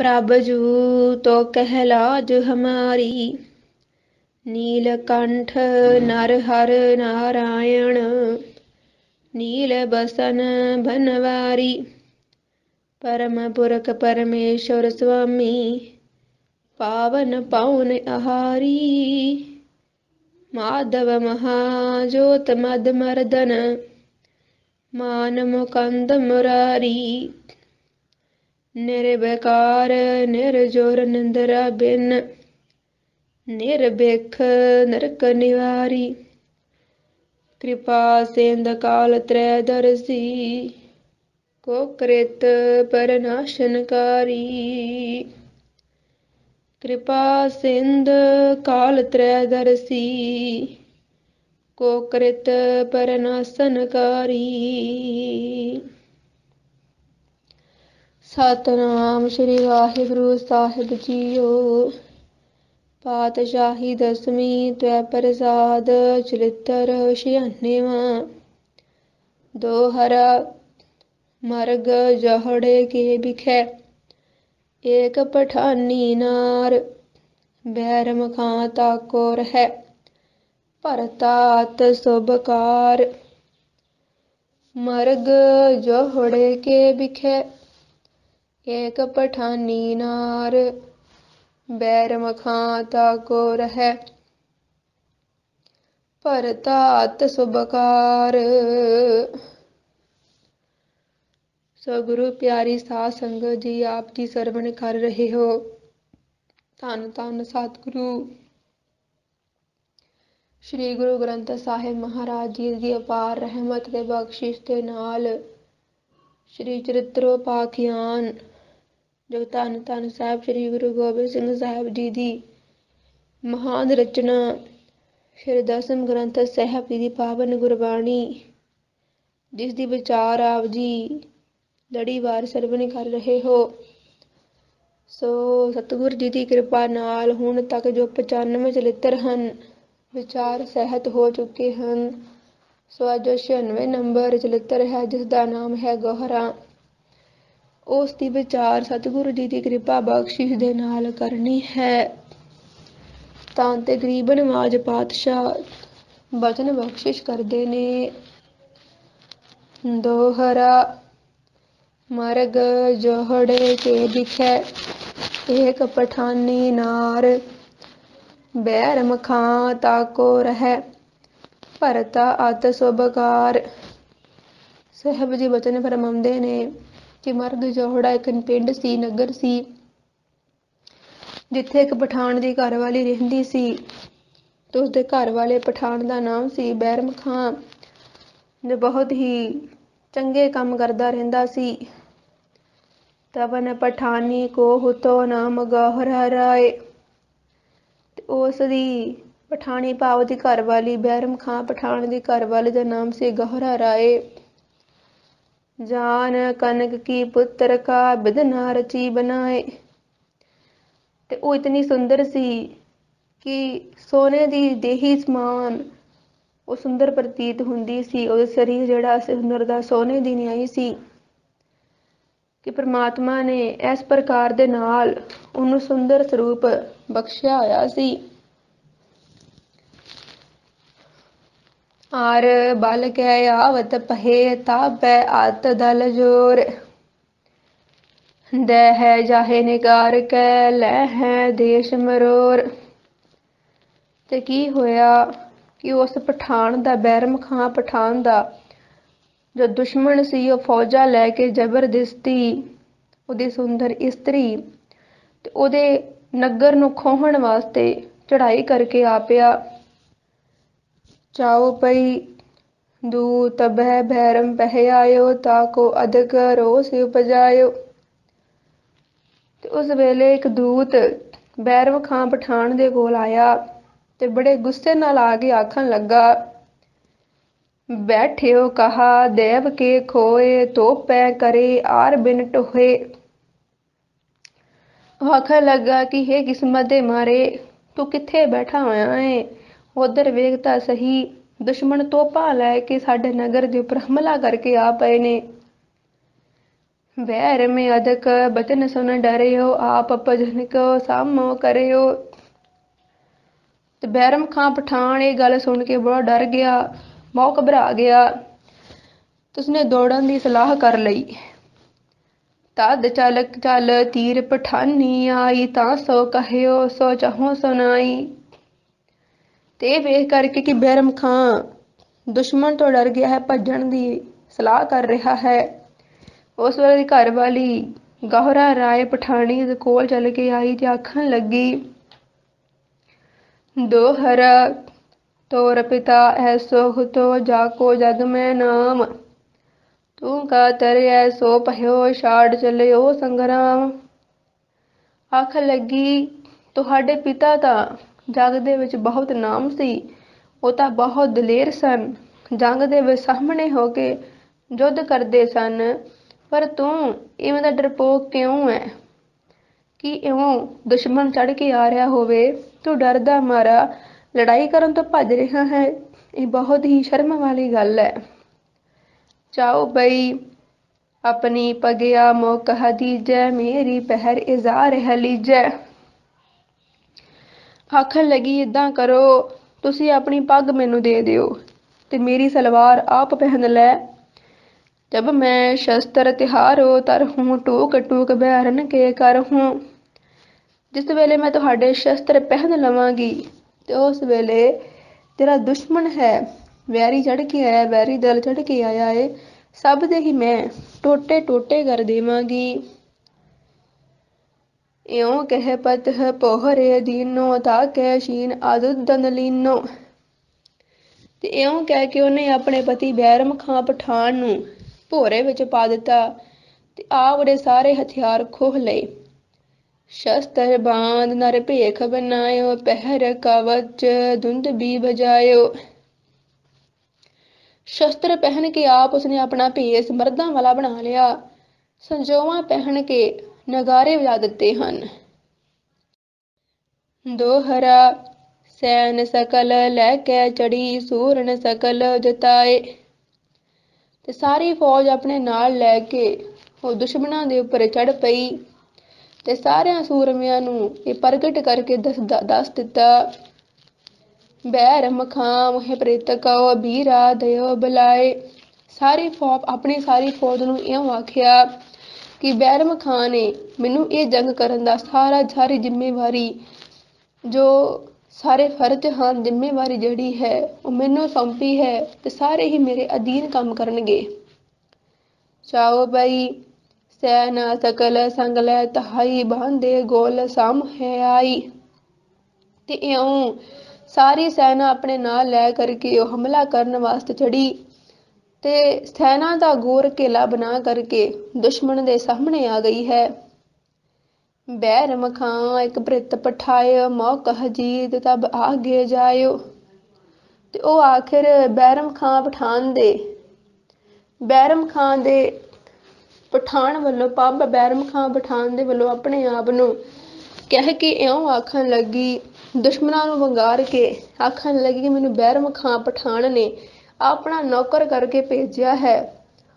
प्रभ जू तो कहलाज हमारी। नीलकंठ नरहर नारायण। नील बसन बनवारी। परम पुरख परमेश्वर स्वामी। पावन पाउन आहारी। माधव महाजोत मद मर्दन। मान मुकंद मुरारी। निर्विकार निर्जोर निंद्रा बिन। निर्भिख नरक निवारी। कृपा सिंध काल त्रैदर्शी। को कृत परनाशनकारी। कृपा सिंध काल त्रैदर्शी। को कृत परनाशनकारी। सतनाम श्री वाहिगुरु साहिब जीओ। पातशाही दसवीं त्वै प्रसाद चलित्र छियानेवा। दोहरा मर्ग जहड़े के बिखै। एक पठानी नार। बैरम खां ताको रहै। भरतात सुबकार। मर्ग जोहड़े के बिखै। एक पठानी नार। बैरम खां ताको रहै। भरतात सुबकार। सो गुरु प्यारी साध संगत जी, आप जी सरवण कर रहे हो। धन धन सतगुरु श्री गुरु ग्रंथ साहिब महाराज जी की अपार रहमत ते बख्शिश के नाल श्री चरित्रोपाख्यान जो धन धन साहिब श्री गुरु गोबिंद सिंह साहिब जी की महान रचना श्री दसम ग्रंथ साहिब जी की पावन गुरबाणी जिस दी विचार आप जी लड़ीवार सरवण कर रहे हो। सो सतगुर जी की कृपा नाल हुण तक जो 95 चरित्र हैं विचार सहत हो चुके हैं। सो अज जो 96 नंबर चरित्र है जिसका नाम है गोहरा। उस दी विचार सतगुरु जी की कृपा बख्शिश दे नाल करनी है। तां ते गरीब नवाज पातशाह बचन बख्शिश करते ने। दोहरा मर्ग जोहड़े के दिखै। एक पठानी नार। बैरम खां ताको रहै। भरता अत सुबकार। साहब जी बचन फरमाਉਂਦੇ ने कि मर्ग जोहड़ा एक पिंड सी नगर सी जिथे एक पठान की घरवाली रहिंदी सी तो उसके घर वाले पठान का नाम सी बैरम खां जो बहुत ही चंगे काम करता रहिंदा सी। तवन पठानी को हुतो नाम गौहरा राय। उसदी पठानी भाव की घरवाली बैरम खां पठान की घरवाली का नाम से गौहरा राय। जान कनक की पुत्र का बिधना रची बनाए। ते वो इतनी सुंदर सी कि सोने दी देही समान वो सुंदर प्रतीत हुंदी सी। ਉਹਦਾ शरीर जिहड़ा सुंदरता सोने दी न्याई सी कि परमात्मा ने इस प्रकार दे नाल उन्हें सुंदर स्वरूप बख्शिया होया सी। आर बल कै आवत पहे तापै अत दल जोर। दह जाहे निगार कै लै है देश मरोर। ते की होया कि उस पठान दा बैरम खां पठान दा जो दुश्मन सी वो फौजा लैके जबरदस्ती ਉਹਦੀ सुंदर इस्त्री ते ਉਹਦੇ नगर ਨੂੰ ਖੋਹਣ वास्ते चढ़ाई करके आ पिया। चाओ पई दूत बह भैरम पह आयो ताको अधक रोस उपजायो। ते उस वेले एक दूत बैरम खां पठान दे कोल आया ते बड़े गुस्से नाल आके आखन लगा बैठियो कहा देव के खोए तो पै करे आर बिन टोहे। आखन लगा कि हे किस्मत दे मारे तू किथे बैठा होया है। उधर वेख तां सही दुश्मन तोपा लैके साडे नगर दे उपर हमला करके आ पए ने। बैर में अधिक बचन सुन डरियो, आप भजन को सामो करियो। ਤੇ ਬੈਰਮ ਖਾਂ ਪਠਾਨ ਇਹ ਗੱਲ ਸੁਣ ਕੇ ਬੜਾ ਡਰ ਗਿਆ, ਬਹੁਤ ਘਬਰਾ ਗਿਆ ਤੇ ਉਸਨੇ ਦੌੜਨ ਦੀ ਸਲਾਹ ਕਰ ਲਈ। ਤਦ ਚੱਲ ਚੱਲ ਤੀਰ ਪਠਾਨੀ ਆਈ, ਤਾਂ ਸੋ ਕਹਿਓ ਸੋ ਚਾਹੋ ਸੁਨਾਈ। ਤੇ ਇਹ ਵੇਖ ਕਰਕੇ ਕਿ ਬੈਰਮ ਖਾਂ ਦੁਸ਼ਮਣ ਤੋਂ ਡਰ ਗਿਆ ਹੈ, ਭੱਜਣ ਦੀ ਸਲਾਹ ਕਰ ਰਿਹਾ ਹੈ, ਉਸ ਵੇਲੇ ਦੀ ਘਰ ਵਾਲੀ ਗਹੁਰਾ ਰਾਏ ਪਠਾਣੀ ਦੇ ਕੋਲ ਚੱਲ ਕੇ ਆਈ ਤੇ ਆਖਣ ਲੱਗੀ, दोहरा तोर पिता ऐसो हुतो, जाको जग में नाम, तू का तरे ऐसो पह्यो, छाड़ चलियो संग्राम। आखन लगी, तुहाडे पिता तां जग दे विच बहुत नाम सी, ਉਹ ਤਾਂ बहुत ਦਲੇਰ ਸਨ, ਜੰਗ ਦੇ ਵਿੱਚ ਸਾਹਮਣੇ ਹੋ ਕੇ ਯੁੱਧ ਕਰਦੇ ਸਨ, ਪਰ ਤੂੰ ਇਵੇਂ ਦਾ ਡਰਪੋਕ ਕਿਉਂ ਹੈ ਕਿ ਇਉਂ ਦੁਸ਼ਮਣ ਚੜ ਕੇ ਆ ਰਿਹਾ ਹੋਵੇ, ਤੂੰ ਡਰ ਦਾ ਮਾਰਾ ਲੜਾਈ ਕਰਨ ਤੋਂ ਭੱਜ ਰਿਹਾ ਹੈ। ਇਹ ਬਹੁਤ ਹੀ ਸ਼ਰਮ ਵਾਲੀ ਗੱਲ ਹੈ। ਚਾਓ ਬਈ ਆਪਣੀ ਪਗਿਆ ਮੌਕ ਹਦੀਜੈ, ਮੇਰੀ ਪਹਿਰ ਇਜ਼ਾਰ ਹੈ ਲੀਜੈ। ਆਖਣ ਲੱਗੀ, ਏਦਾਂ ਕਰੋ, ਤੁਸੀਂ ਆਪਣੀ ਪੱਗ ਮੈਨੂੰ ਦੇ ਦਿਓ ਤੇ ਮੇਰੀ ਸਲਵਾਰ ਆਪ ਪਹਿਨ ਲੈ। जब मैं शस्त्र तिहारो तरहूं, टूक टूक बैरन के करहूं। जिस वेले मैं तुहाडे शस्त्र पहन लवांगी ते उस वेले तेरा दुश्मन है, वैरी चढ़ के आया, वैरी दल चढ़ के आया है, सब दे ही मैं टोटे टोटे कर देवांगी। इयों कह पत पोहरे दीनो, ताके शीन आदुदन लीनो। ते इयों कह के उन्हें अपने पति बैरम खां पठान नूं ਭੋਰੇ ਵਿੱਚ ਪਾ ਦਿੱਤਾ ਤੇ ਆਪਦੇ ਸਾਰੇ ਹਥਿਆਰ ਖੋਹ ਲਏ। ਸ਼ਸਤਰ ਬਾਂਧ ਨਰ ਭੇਖ ਬਨਾਇਓ, ਪਹਿਰ ਕਵਚ ਧੁੰਦ ਵੀ ਬਜਾਇਓ। ਸ਼ਸਤਰ ਪਹਿਨ ਕੇ ਆਪ ਉਸਨੇ ਆਪਣਾ ਭੇਸ ਮਰਦਾਂ ਵਾਲਾ ਬਣਾ ਲਿਆ, ਸੰਜੋਆਂ ਪਹਿਨ ਕੇ ਨਗਾਰੇ ਵਜਾ ਦਿੱਤੇ ਹਨ। ਦੋਹਰਾ ਸੈਨ ਸਕਲ ਲੈ ਕੇ ਚੜੀ, ਸੂਰਨ ਸਕਲ ਜਤਾਏ। ਤੇ ਸਾਰੀ ਫੌਜ ਆਪਣੇ ਨਾਲ ਲੈ ਕੇ ਉਹ ਦੁਸ਼ਮਣਾਂ ਦੇ ਉੱਪਰ ਚੜ ਪਈ ਤੇ ਸਾਰਿਆਂ ਸੂਰਮਿਆਂ ਨੂੰ ਇਹ ਪ੍ਰਗਟ ਕਰਕੇ ਦੱਸ ਦਿੱਤਾ, ਬੈਰਮ ਖਾਂ ਮੁਹਿ ਪ੍ਰੀਤ ਕਉ, ਬੀਰਾ ਦਇਓ ਬੁਲਾਏ। ਆਪਣੀ ਸਾਰੀ ਫੌਜ ਨੂੰ ਇਉਂ ਆਖਿਆ ਕਿ ਬੈਰਮ ਖਾਂ ਨੇ ਮੈਨੂੰ ਇਹ ਜੰਗ ਕਰਨ ਦਾ ਸਾਰੀ ਜ਼ਿੰਮੇਵਾਰੀ, ਜੋ ਸਾਰੇ ਫਰਜ਼ ਹਨ, ਜ਼ਿੰਮੇਵਾਰੀ ਜਿਹੜੀ ਹੈ ਉਹ ਮੈਨੂੰ ਸੌਂਪੀ ਹੈ ਤੇ ਸਾਰੇ ਹੀ ਮੇਰੇ ਅਧੀਨ ਕੰਮ ਕਰਨਗੇ। ਚਾਓ ਬਈ ਸੈਨਾ ਸਕਲ ਸੰਗ ਲੈ ਤਹਾਈ, ਬਾਂਧੇ ਗੋਲ ਸਾਹਮਣੇ ਆਈ। ਤੇ ਇਉਂ ਸਾਰੀ ਸੈਨਾ ਆਪਣੇ ਨਾਲ ਲੈ ਕਰਕੇ ਉਹ ਹਮਲਾ ਕਰਨ ਵਾਸਤੇ ਚੜੀ ਤੇ ਸੈਨਾ ਦਾ ਗੋਰ ਘੇਲਾ ਬਣਾ ਕਰਕੇ ਦੁਸ਼ਮਣ ਦੇ ਸਾਹਮਣੇ ਆ ਗਈ ਹੈ। बैरम खां एक भृत पठायो, मौक हजीत तब आगे जायो। ਤੇ ਉਹ ਆਖਿਰ ਬੈਰਮ ਖਾਂ ਪਠਾਨ ਵੱਲੋਂ ਬੈਰਮ ਖਾਂ ਪਠਾਨ ਦੇ ਵੱਲੋਂ ਆਪਣੇ ਆਪ ਨੂੰ ਕਹਿ ਕੇ ਇਉਂ ਆਖਣ ਲੱਗੀ, ਦੁਸ਼ਮਣਾਂ ਨੂੰ ਵੰਗਾਰ ਕੇ ਆਖਣ ਲੱਗੀ ਕਿ ਮੈਨੂੰ ਬੈਰਮ ਖਾਂ ਪਠਾਨ ਨੇ ਆਪਣਾ ਨੌਕਰ ਕਰਕੇ ਭੇਜਿਆ ਹੈ,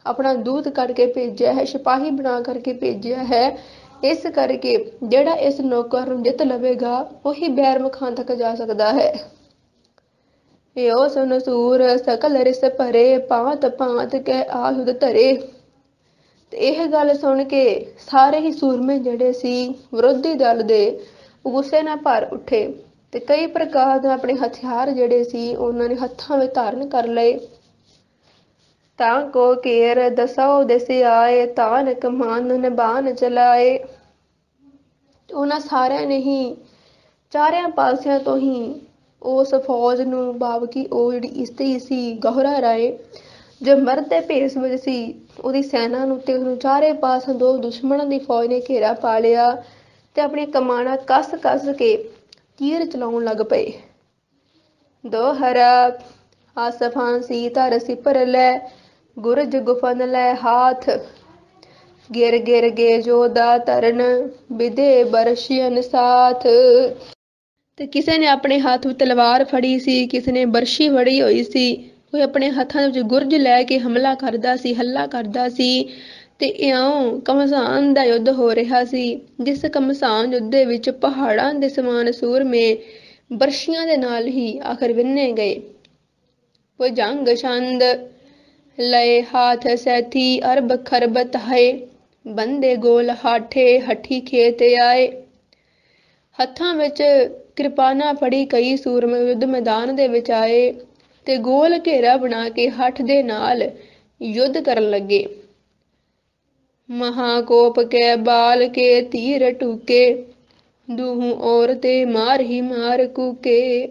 ਆਪਣਾ ਦੂਤ ਕਰਕੇ ਭੇਜਿਆ ਹੈ, ਸਿਪਾਹੀ ਬਣਾ ਕਰਕੇ ਭੇਜਿਆ ਹੈ। ਇਸ ਕਰਕੇ ਜਿਹੜਾ ਇਸ ਨੌਕਰ ਨੂੰ ਜਿੱਤ ਲਵੇਗਾ ਉਹੀ ਬੈਰਮ ਖਾਂ ਤੱਕ ਜਾ ਸਕਦਾ ਹੈ। ਇਹੋ ਸੁਨ ਸੂਰ ਸਕਲ ਰਿਸ ਭਰੇ, ਭਾਂਤ ਭਾਂਤ ਕੇ ਆਯੁਧ ਧਰੇ। ਤੇ ਇਹ ਗੱਲ ਸੁਣ ਕੇ ਸਾਰੇ ਹੀ ਸੂਰਮੇ ਜਿਹੜੇ ਸੀ ਵਿਰੋਧੀ ਦਲ ਦੇ ਗੁੱਸੇ ਨਾਲ ਭਰ ਉੱਠੇ ਤੇ ਕਈ ਪ੍ਰਕਾਰ ਦੇ ਆਪਣੇ ਹਥਿਆਰ ਜਿਹੜੇ ਸੀ ਉਹਨਾਂ ਨੇ ਹੱਥਾਂ ਵਿੱਚ ਧਾਰਨ ਕਰ ਲਏ। ਤਾਂ ਕੋ ਘੇਰ ਦਸੋ ਦਿਸ ਆਏ, ਤਾਨ ਕਮਾਨ ਬਾਣ ਚਲਾਏ। ਉਹਨਾਂ ਸਾਰਿਆਂ ਨੇ ਹੀ ਚਾਰਿਆਂ ਪਾਸਿਆਂ ਤੋਂ ਹੀ ਉਸ ਫੌਜ ਨੂੰ, ਭਾਵ ਕਿ ਉਹ ਜਿਹੜੀ ਇਸਤਰੀ ਸੀ ਗਹੁਰਾ ਰਾਏ ਜੋ ਮਰਦ ਦੇ ਭੇਸ ਵਿੱਚ ਸੀ, ਉਹਦੀ ਸੈਨਾ ਨੂੰ ਤੇ ਉਹਨੂੰ ਚਾਰੇ ਪਾਸਿਓਂ ਦੋ ਦੁਸ਼ਮਣਾਂ ਦੀ ਫੌਜ ਨੇ ਘੇਰਾ ਪਾ ਲਿਆ ਤੇ ਆਪਣੀ ਕਮਾਨਾਂ ਕੱਸ ਕੱਸ ਕੇ ਤੀਰ ਚਲਾਉਣ ਲੱਗ ਪਏ। ਦੋਹਰਾ ਹਸ ਫਾਂਸੀ ਧਰ ਸਿਪਰ ਲੈ, ਗੁਰਜ ਗੁਫਨ ਲੈ ਹਾਥ। ਗਿਰ ਗਿਰ ਗੇ ਜੋਧਾ ਧਰਨ, ਵਿਧੇ ਬਰਸ਼ੀਅਨ ਸਾਥ। ਤੇ ਕਿਸੇ ਨੇ ਆਪਣੇ ਹੱਥ ਵਿੱਚ ਤਲਵਾਰ ਫੜੀ ਸੀ, ਕਿਸੇ ਨੇ ਬਰਸ਼ੀ ਫੜੀ ਹੋਈ ਸੀ। ਕੋਈ ਆਪਣੇ ਹੱਥਾਂ ਵਿੱਚ ਗੁਰਜ ਲੈ ਕੇ ਹਮਲਾ ਕਰਦਾ ਸੀ, ਹੱਲਾ ਕਰਦਾ ਸੀ ਤੇ ਇਉਂ ਘਮਸਾਨ ਦਾ ਯੁੱਧ ਹੋ ਰਿਹਾ ਸੀ। ਜਿਸ ਘਮਸਾਨ ਯੁੱਧ ਦੇ ਵਿੱਚ ਪਹਾੜਾਂ ਦੇ ਸਮਾਨ ਸੂਰਮੇ ਬਰਸ਼ੀਆਂ ਦੇ ਨਾਲ ਹੀ ਆਖਰ ਵਿੰਨੇ ਗਏ। ਭੁਜੰਗ ਛੰਦ ਲਏ ਹਾਥ ਸੈਥੀ ਅਰਬ ਖਰਬ ਤਾਏ, ਬੰਦੇ ਗੋਲ ਹਾਠੇ ਹੱਠੀ ਖੇਤ ਆਏ। ਹੱਥਾਂ ਵਿੱਚ ਕਿਰਪਾਨਾਂ ਫੜੀ ਕਈ ਸੂਰਮੇ ਯੁੱਧ ਮੈਦਾਨ ਦੇ ਵਿੱਚ ਆਏ ਤੇ ਗੋਲ ਘੇਰਾ ਬਣਾ ਕੇ ਹੱਠ ਦੇ ਨਾਲ ਯੁੱਧ ਕਰਨ ਲੱਗੇ। ਮਹਾਕੋਪ ਕੇ ਬਾਲ ਕੇ ਤੀਰ ਟੂਕੇ, ਦੂਹੂ ਔਰ ਤੇ ਮਾਰ ਹੀ ਮਾਰ ਕੂਕੇ।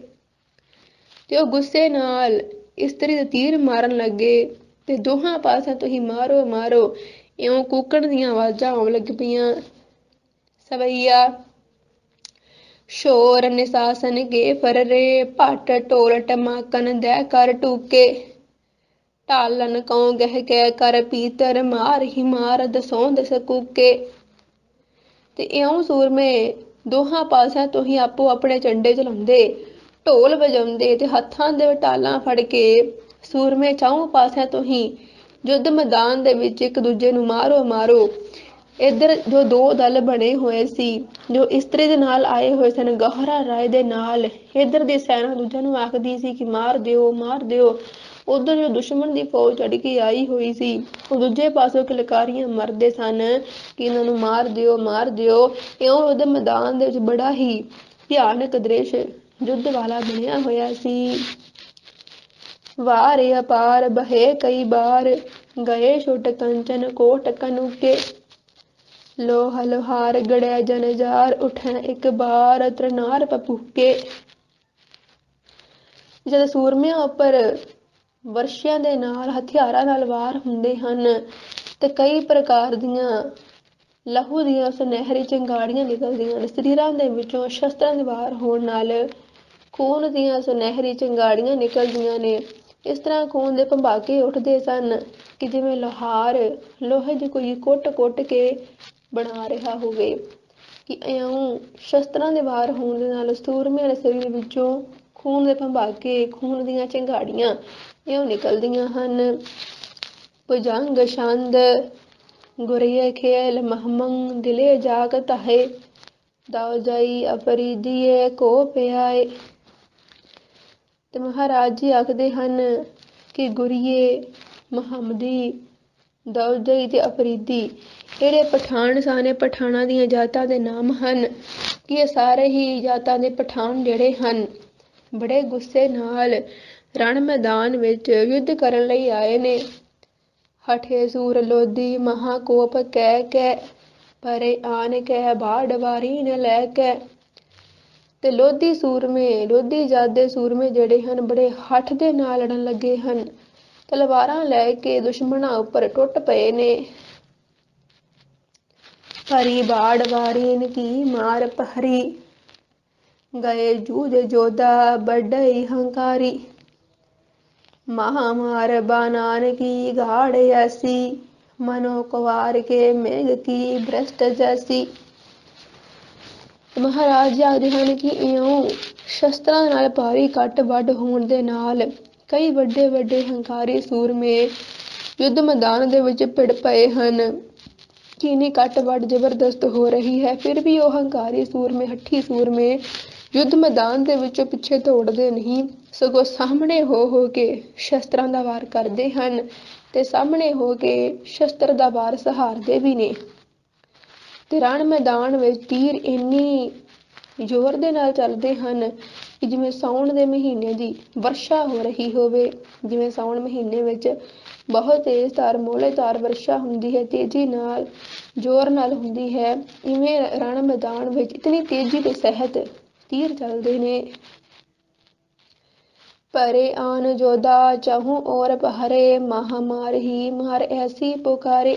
ਤੇ ਉਹ ਗੁੱਸੇ ਨਾਲ ਇਸਤਰੀ ਦੇ ਤੀਰ ਮਾਰਨ ਲੱਗੇ ਤੇ ਦੋਹਾਂ ਪਾਸਿਆਂ ਤੋਂ ਹੀ ਮਾਰੋ ਮਾਰੋ ਇਉਂ ਕੂਕਣ ਦੀਆਂ ਆਵਾਜ਼ਾਂ ਆਉਣ ਲੱਗ ਪਈਆਂ। ਸਵਈਆ ਸ਼ੋਰ ਨਿਸ਼ਾਸਨ ਕੇ ਫਰਰੇ, ਭੱਟ ਢੋਲ ਟਮਾਕਨ ਦੈ ਕਰ ਟੂਕੇ। ਢਾਲਨ ਕਉ ਗਹਿ ਕੇ ਕਰ ਪੀਤਰ, ਮਾਰ ਹੀ ਮਾਰ ਦਸੋਂ ਦਸ ਕੂਕੇ। ਤੇ ਇਉਂ ਸੂਰਮੇ ਦੋਹਾਂ ਪਾਸਿਆਂ ਤੋਂ ਹੀ ਆਪੋ ਆਪਣੇ ਝੰਡੇ ਚਲਾਉਂਦੇ, ਢੋਲ ਵਜਾਉਂਦੇ ਤੇ ਹੱਥਾਂ ਦੇ ਢਾਲਾਂ ਫੜ ਕੇ ਸੂਰਮੇ ਚਾਹੋਂ ਪਾਸਿਆਂ ਤੋਂ ਹੀ ਯੁੱਧ ਮੈਦਾਨ ਦੇ ਵਿੱਚ ਇੱਕ ਦੂਜੇ ਨੂੰ ਮਾਰੋ ਮਾਰੋ। ਇੱਧਰ ਜੋ ਦੋ ਦਲ ਬਣੇ ਹੋਏ ਸੀ, ਜੋ ਇਸਤਰੀ ਦੇ ਨਾਲ ਆਏ ਹੋਏ ਸਨ ਗੌਹਰਾ ਰਾਏ ਦੇ ਨਾਲ, ਇੱਧਰ ਦੀ ਸੈਨਾ ਦੂਜਿਆਂ ਨੂੰ ਆਖਦੀ ਸੀ ਕਿ ਮਾਰ ਦਿਓ ਮਾਰ ਦਿਓ। ਉਧਰ ਜੋ ਦੁਸ਼ਮਣ ਦੀ ਫੌਜ ਚੜ ਕੇ ਆਈ ਹੋਈ ਸੀ, ਉਹ ਦੂਜੇ ਪਾਸੋਂ ਕਿਲਕਾਰੀਆਂ ਮਰਦੇ ਸਨ ਕਿ ਇਹਨਾਂ ਨੂੰ ਮਾਰ ਦਿਓ ਮਾਰ ਦਿਓ। ਇਉਂ ਉਹਦੇ ਮੈਦਾਨ ਦੇ ਵਿੱਚ ਬੜਾ ਹੀ ਭਿਆਨਕ ਦ੍ਰਿਸ਼ ਯੁੱਧ ਵਾਲਾ ਬਣਿਆ ਹੋਇਆ ਸੀ। ਵਾਰ ਅਪਾਰ ਬਹੇ ਕਈ ਬਾਰ, ਗਏ ਛੁੱਟ ਕੰਚਨ ਕੋਟ ਕਨੂਕੇ। ਲੋਹ ਲੋਹਾਰ ਗੜਿਆ ਜਨਜਾਰ, ਉਠੈ ਇੱਕ ਬਾਰ ਤਰਨਾਰ ਪਪੂਕੇ। ਜਦ ਸੂਰਮਿਆਂ ਉੱਪਰ ਵਰਸ਼ਿਆਂ ਦੇ ਨਾਲ ਹਥਿਆਰਾਂ ਨਾਲ ਵਾਰ ਹੁੰਦੇ ਹਨ ਤੇ ਕਈ ਪ੍ਰਕਾਰ ਦੀਆਂ ਲਹੂ ਦੀਆਂ ਸੁਨਹਿਰੀ ਚਿੰਗਾੜੀਆਂ ਨਿਕਲਦੀਆਂ ਨੇ। ਸਰੀਰਾਂ ਦੇ ਵਿੱਚੋਂ ਸ਼ਸਤਰਾਂ ਦੇ ਵਾਰ ਹੋਣ ਨਾਲ ਖੂਨ ਦੀਆਂ ਸੁਨਹਿਰੀ ਚਿੰਗਾੜੀਆਂ ਨਿਕਲਦੀਆਂ ਨੇ। ਇਸ ਤਰ੍ਹਾਂ ਖੂਨ ਦੇ ਭੰਬਾਕੇ ਉੱਠਦੇ ਸਨ ਕਿ ਜਿਵੇਂ ਲੋਹਾਰ ਲੋਹੇ ਦੀ ਕੋਈ ਕੁੱਟ ਕੇ ਬਣਾ ਰਿਹਾ ਹੋਵੇ। ਕਿ ਇਉਂ ਸ਼ਸਤਰਾਂ ਦੇ ਵਾਰ ਹੋਣ ਦੇ ਨਾਲ ਸੂਰਮਿਆਂ ਦੇ ਸਰੀਰ ਵਿੱਚੋਂ ਖੂਨ ਦੇ ਭੰਬਾਕੇ, ਖੂਨ ਦੀਆਂ ਚਿੰਗਾੜੀਆਂ ਇਉਂ ਨਿਕਲਦੀਆਂ ਹਨ। ਭੁਜੰਗ ਛੰਦ ਗੁਰੀਏ ਖੇਲ ਮਹਮੰ, ਦਿਲੇ ਜਾਗ ਤਾਹੇ, ਦਾਉ ਜਾਈ ਅਪਰੀਦੀਏ ਕੋ ਪਿਆਏ। ਤੇ ਮਹਾਰਾਜ ਜੀ ਆਖਦੇ ਹਨ ਕਿ ਗੁਰੀਏ, ਮੁਹੰਮਦੀ, ਦੌਜਈ ਤੇ ਅਫਰੀਦੀ ਜਿਹੜੇ ਪਠਾਨ ਸਨ, ਇਹ ਪਠਾਨਾਂ ਦੀਆਂ ਜਾਤਾਂ ਦੇ ਨਾਮ ਹਨ ਕਿ ਇਹ ਸਾਰੇ ਹੀ ਜਾਤਾਂ ਦੇ ਪਠਾਨ ਜਿਹੜੇ ਹਨ ਬੜੇ ਗੁੱਸੇ ਨਾਲ ਰਣ ਮੈਦਾਨ ਵਿੱਚ ਯੁੱਧ ਕਰਨ ਲਈ ਆਏ ਨੇ। ਹਠੇ ਸੂਰ ਲੋਧੀ ਮਹਾਕੋਪ ਕਹਿ ਕੇ, ਪਰੇ ਆਨ ਕੇ ਬਾੜ ਵਾਰੀ ਨ ਲੈ ਕੇ। ਤੇ ਲੋਧੀ ਸੂਰਮੇ, ਲੋਧੀ ਜਾਤ ਦੇ ਸੂਰਮੇ ਜਿਹੜੇ ਹਨ ਬੜੇ ਹੱਠ ਦੇ ਨਾਲ ਲੜਨ ਲੱਗੇ ਹਨ। ਤਲਵਾਰਾਂ ਲੈ ਕੇ ਦੁਸ਼ਮਣਾਂ ਉੱਪਰ ਟੁੱਟ ਪਏ ਨੇ। ਭਰੀ ਬਾੜ ਵਾਰੀਨ ਕੀ ਮਾਰ ਪਹਰੀ, ਗਏ ਜੂਝ ਜੋਧਾ ਵੱਡਈ ਹੰਕਾਰੀ। ਮਹਾਮਾਰ ਬਾਨਾਨ ਕੀ ਗਾੜ ਐਸੀ, ਮਨੋ ਕੁਵਾਰ ਕੇ ਮੇਘ ਕੀ ਬ੍ਰਿਸ਼ਟ ਜੈਸੀ। ਮਹਾਰਾਜ ਜੀ ਆਖਦੇ ਹਨ ਕਿ ਇਉਂ ਸ਼ਸਤਰਾਂ ਨਾਲ ਭਾਰੀ ਕੱਟ ਵੱਢ ਹੋਣ ਦੇ ਨਾਲ ਕਈ ਵੱਡੇ ਵੱਡੇ ਹੰਕਾਰੀ ਸੂਰਮੇ ਯੁੱਧ ਮੈਦਾਨ ਦੇ ਵਿੱਚ ਭਿੜ ਪਏ ਹਨ। ਕਿੰਨੀ ਕੱਟ ਵੱਢ ਜ਼ਬਰਦਸਤ ਹੋ ਰਹੀ ਹੈ, ਫਿਰ ਵੀ ਉਹ ਹੰਕਾਰੀ ਸੂਰਮੇ, ਹੱਠੀ ਸੂਰਮੇ ਯੁੱਧ ਮੈਦਾਨ ਦੇ ਵਿੱਚੋਂ ਪਿੱਛੇ ਦੌੜਦੇ ਨਹੀਂ, ਸਗੋਂ ਸਾਹਮਣੇ ਹੋ ਕੇ ਸ਼ਸਤਰਾਂ ਦਾ ਵਾਰ ਕਰਦੇ ਹਨ ਤੇ ਸਾਹਮਣੇ ਹੋ ਕੇ ਸ਼ਸਤਰ ਦਾ ਵਾਰ ਸਹਾਰਦੇ ਵੀ ਨੇ। ਤੇ ਰਣ ਮੈਦਾਨ ਵਿੱਚ ਤੀਰ ਇੰਨੀ ਜ਼ੋਰ ਦੇ ਨਾਲ ਚੱਲਦੇ ਹਨ ਕਿ ਜਿਵੇਂ ਸਾਉਣ ਦੇ ਮਹੀਨੇ ਦੀ ਵਰਸ਼ਾ ਹੋ ਰਹੀ ਹੋਵੇ। ਜਿਵੇਂ ਸਾਉਣ ਮਹੀਨੇ ਵਿੱਚ ਬਹੁਤ ਤੇਜ਼ ਧਾਰ ਮੋਹਲੇਧਾਰ ਵਰਸ਼ਾ ਹੁੰਦੀ ਹੈ, ਤੇਜ਼ੀ ਨਾਲ ਜ਼ੋਰ ਨਾਲ ਹੁੰਦੀ ਹੈ, ਇਵੇਂ ਰਣ ਮੈਦਾਨ ਵਿੱਚ ਇਤਨੀ ਤੇਜ਼ੀ ਦੇ ਸਹਿਤ ਤੀਰ ਚੱਲਦੇ ਨੇ। ਪਰੇ ਆਨ ਜੋਧਾ ਚਾਹੂੰ ਔਰ ਪਹਰੇ, ਮਹਾਮਾਰ ਹੀ ਮਾਰ ਐਸੀ ਪੁਕਾਰੇ।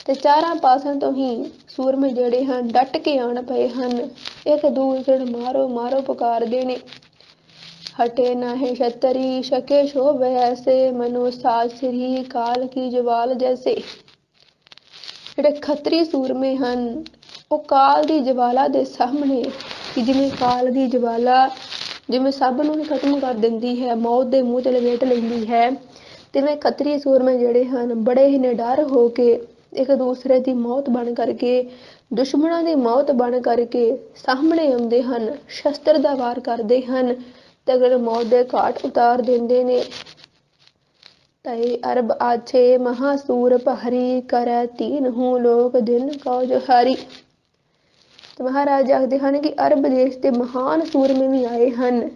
ਤੇ ਚਾਰਾਂ ਪਾਸਿਆਂ ਤੋਂ ਹੀ ਸੂਰਮੇ ਜਿਹੜੇ ਹਨ ਡਟ ਕੇ ਆਣ ਪਏ ਹਨ, ਇੱਕ ਦੂਸਰੇ ਨੂੰ ਮਾਰੋ ਮਾਰੋ ਪੁਕਾਰਦੇ ਨੇ। ਹਟੇ ਨਾਹੇ ਛਤਰੀ ਛਕੇ ਸ਼ੋਭ ਐਸੇ, ਮਨੋ ਸਾਸਰੀ ਕਾਲ ਕੀ ਜਵਾਲ ਜੈਸੇ। ਜਿਹੜੇ ਖੱਤਰੀ ਸੂਰਮੇ ਹਨ ਉਹ ਕਾਲ ਦੀ ਜਵਾਲਾ ਦੇ ਸਾਹਮਣੇ, ਕਿ ਜਿਵੇਂ ਕਾਲ ਦੀ ਜਵਾਲਾ ਜਿਵੇਂ ਸਭ ਨੂੰ ਹੀ ਖਤਮ ਕਰ ਦਿੰਦੀ ਹੈ, ਮੌਤ ਦੇ ਮੂੰਹ ਤੇ ਲਪੇਟ ਲੈਂਦੀ ਹੈ, तिवें खतरी सूरमे ਜਿਹੜੇ ਹਨ ਬੜੇ ਹੀ ਨਿਡਰ ਹੋ ਕੇ ਇੱਕ ਦੂਸਰੇ ਦੀ ਮੌਤ ਬਣ ਕਰਕੇ ਦੁਸ਼ਮਣਾਂ ਦੀ ਮੌਤ ਬਣ ਕਰਕੇ ਸਾਹਮਣੇ ਆਉਂਦੇ ਹਨ, ਸ਼ਸਤਰ ਦਾ ਵਾਰ ਕਰਦੇ ਹਨ ਤੇ ਅਗਲੇ ਮੌਤ ਦੇ ਘਾਟ ਉਤਾਰ ਦਿੰਦੇ ਨੇ। ਤੈ ਅਰਬ ਆਛੇ ਮਹਾਸੂਰ ਪਹਰੀ ਕਰੈ ਤੀਨਹੁ ਲੋਕ ਦਿਨ ਕਉ ਜਹਾਰੀ। ਤੇ ਮਹਾਰਾਜ ਆਖਦੇ ਹਨ ਕਿ ਅਰਬ ਦੇਸ਼ ਦੇ ਮਹਾਨ ਸੂਰਮੇ ਵੀ ਆਏ ਹਨ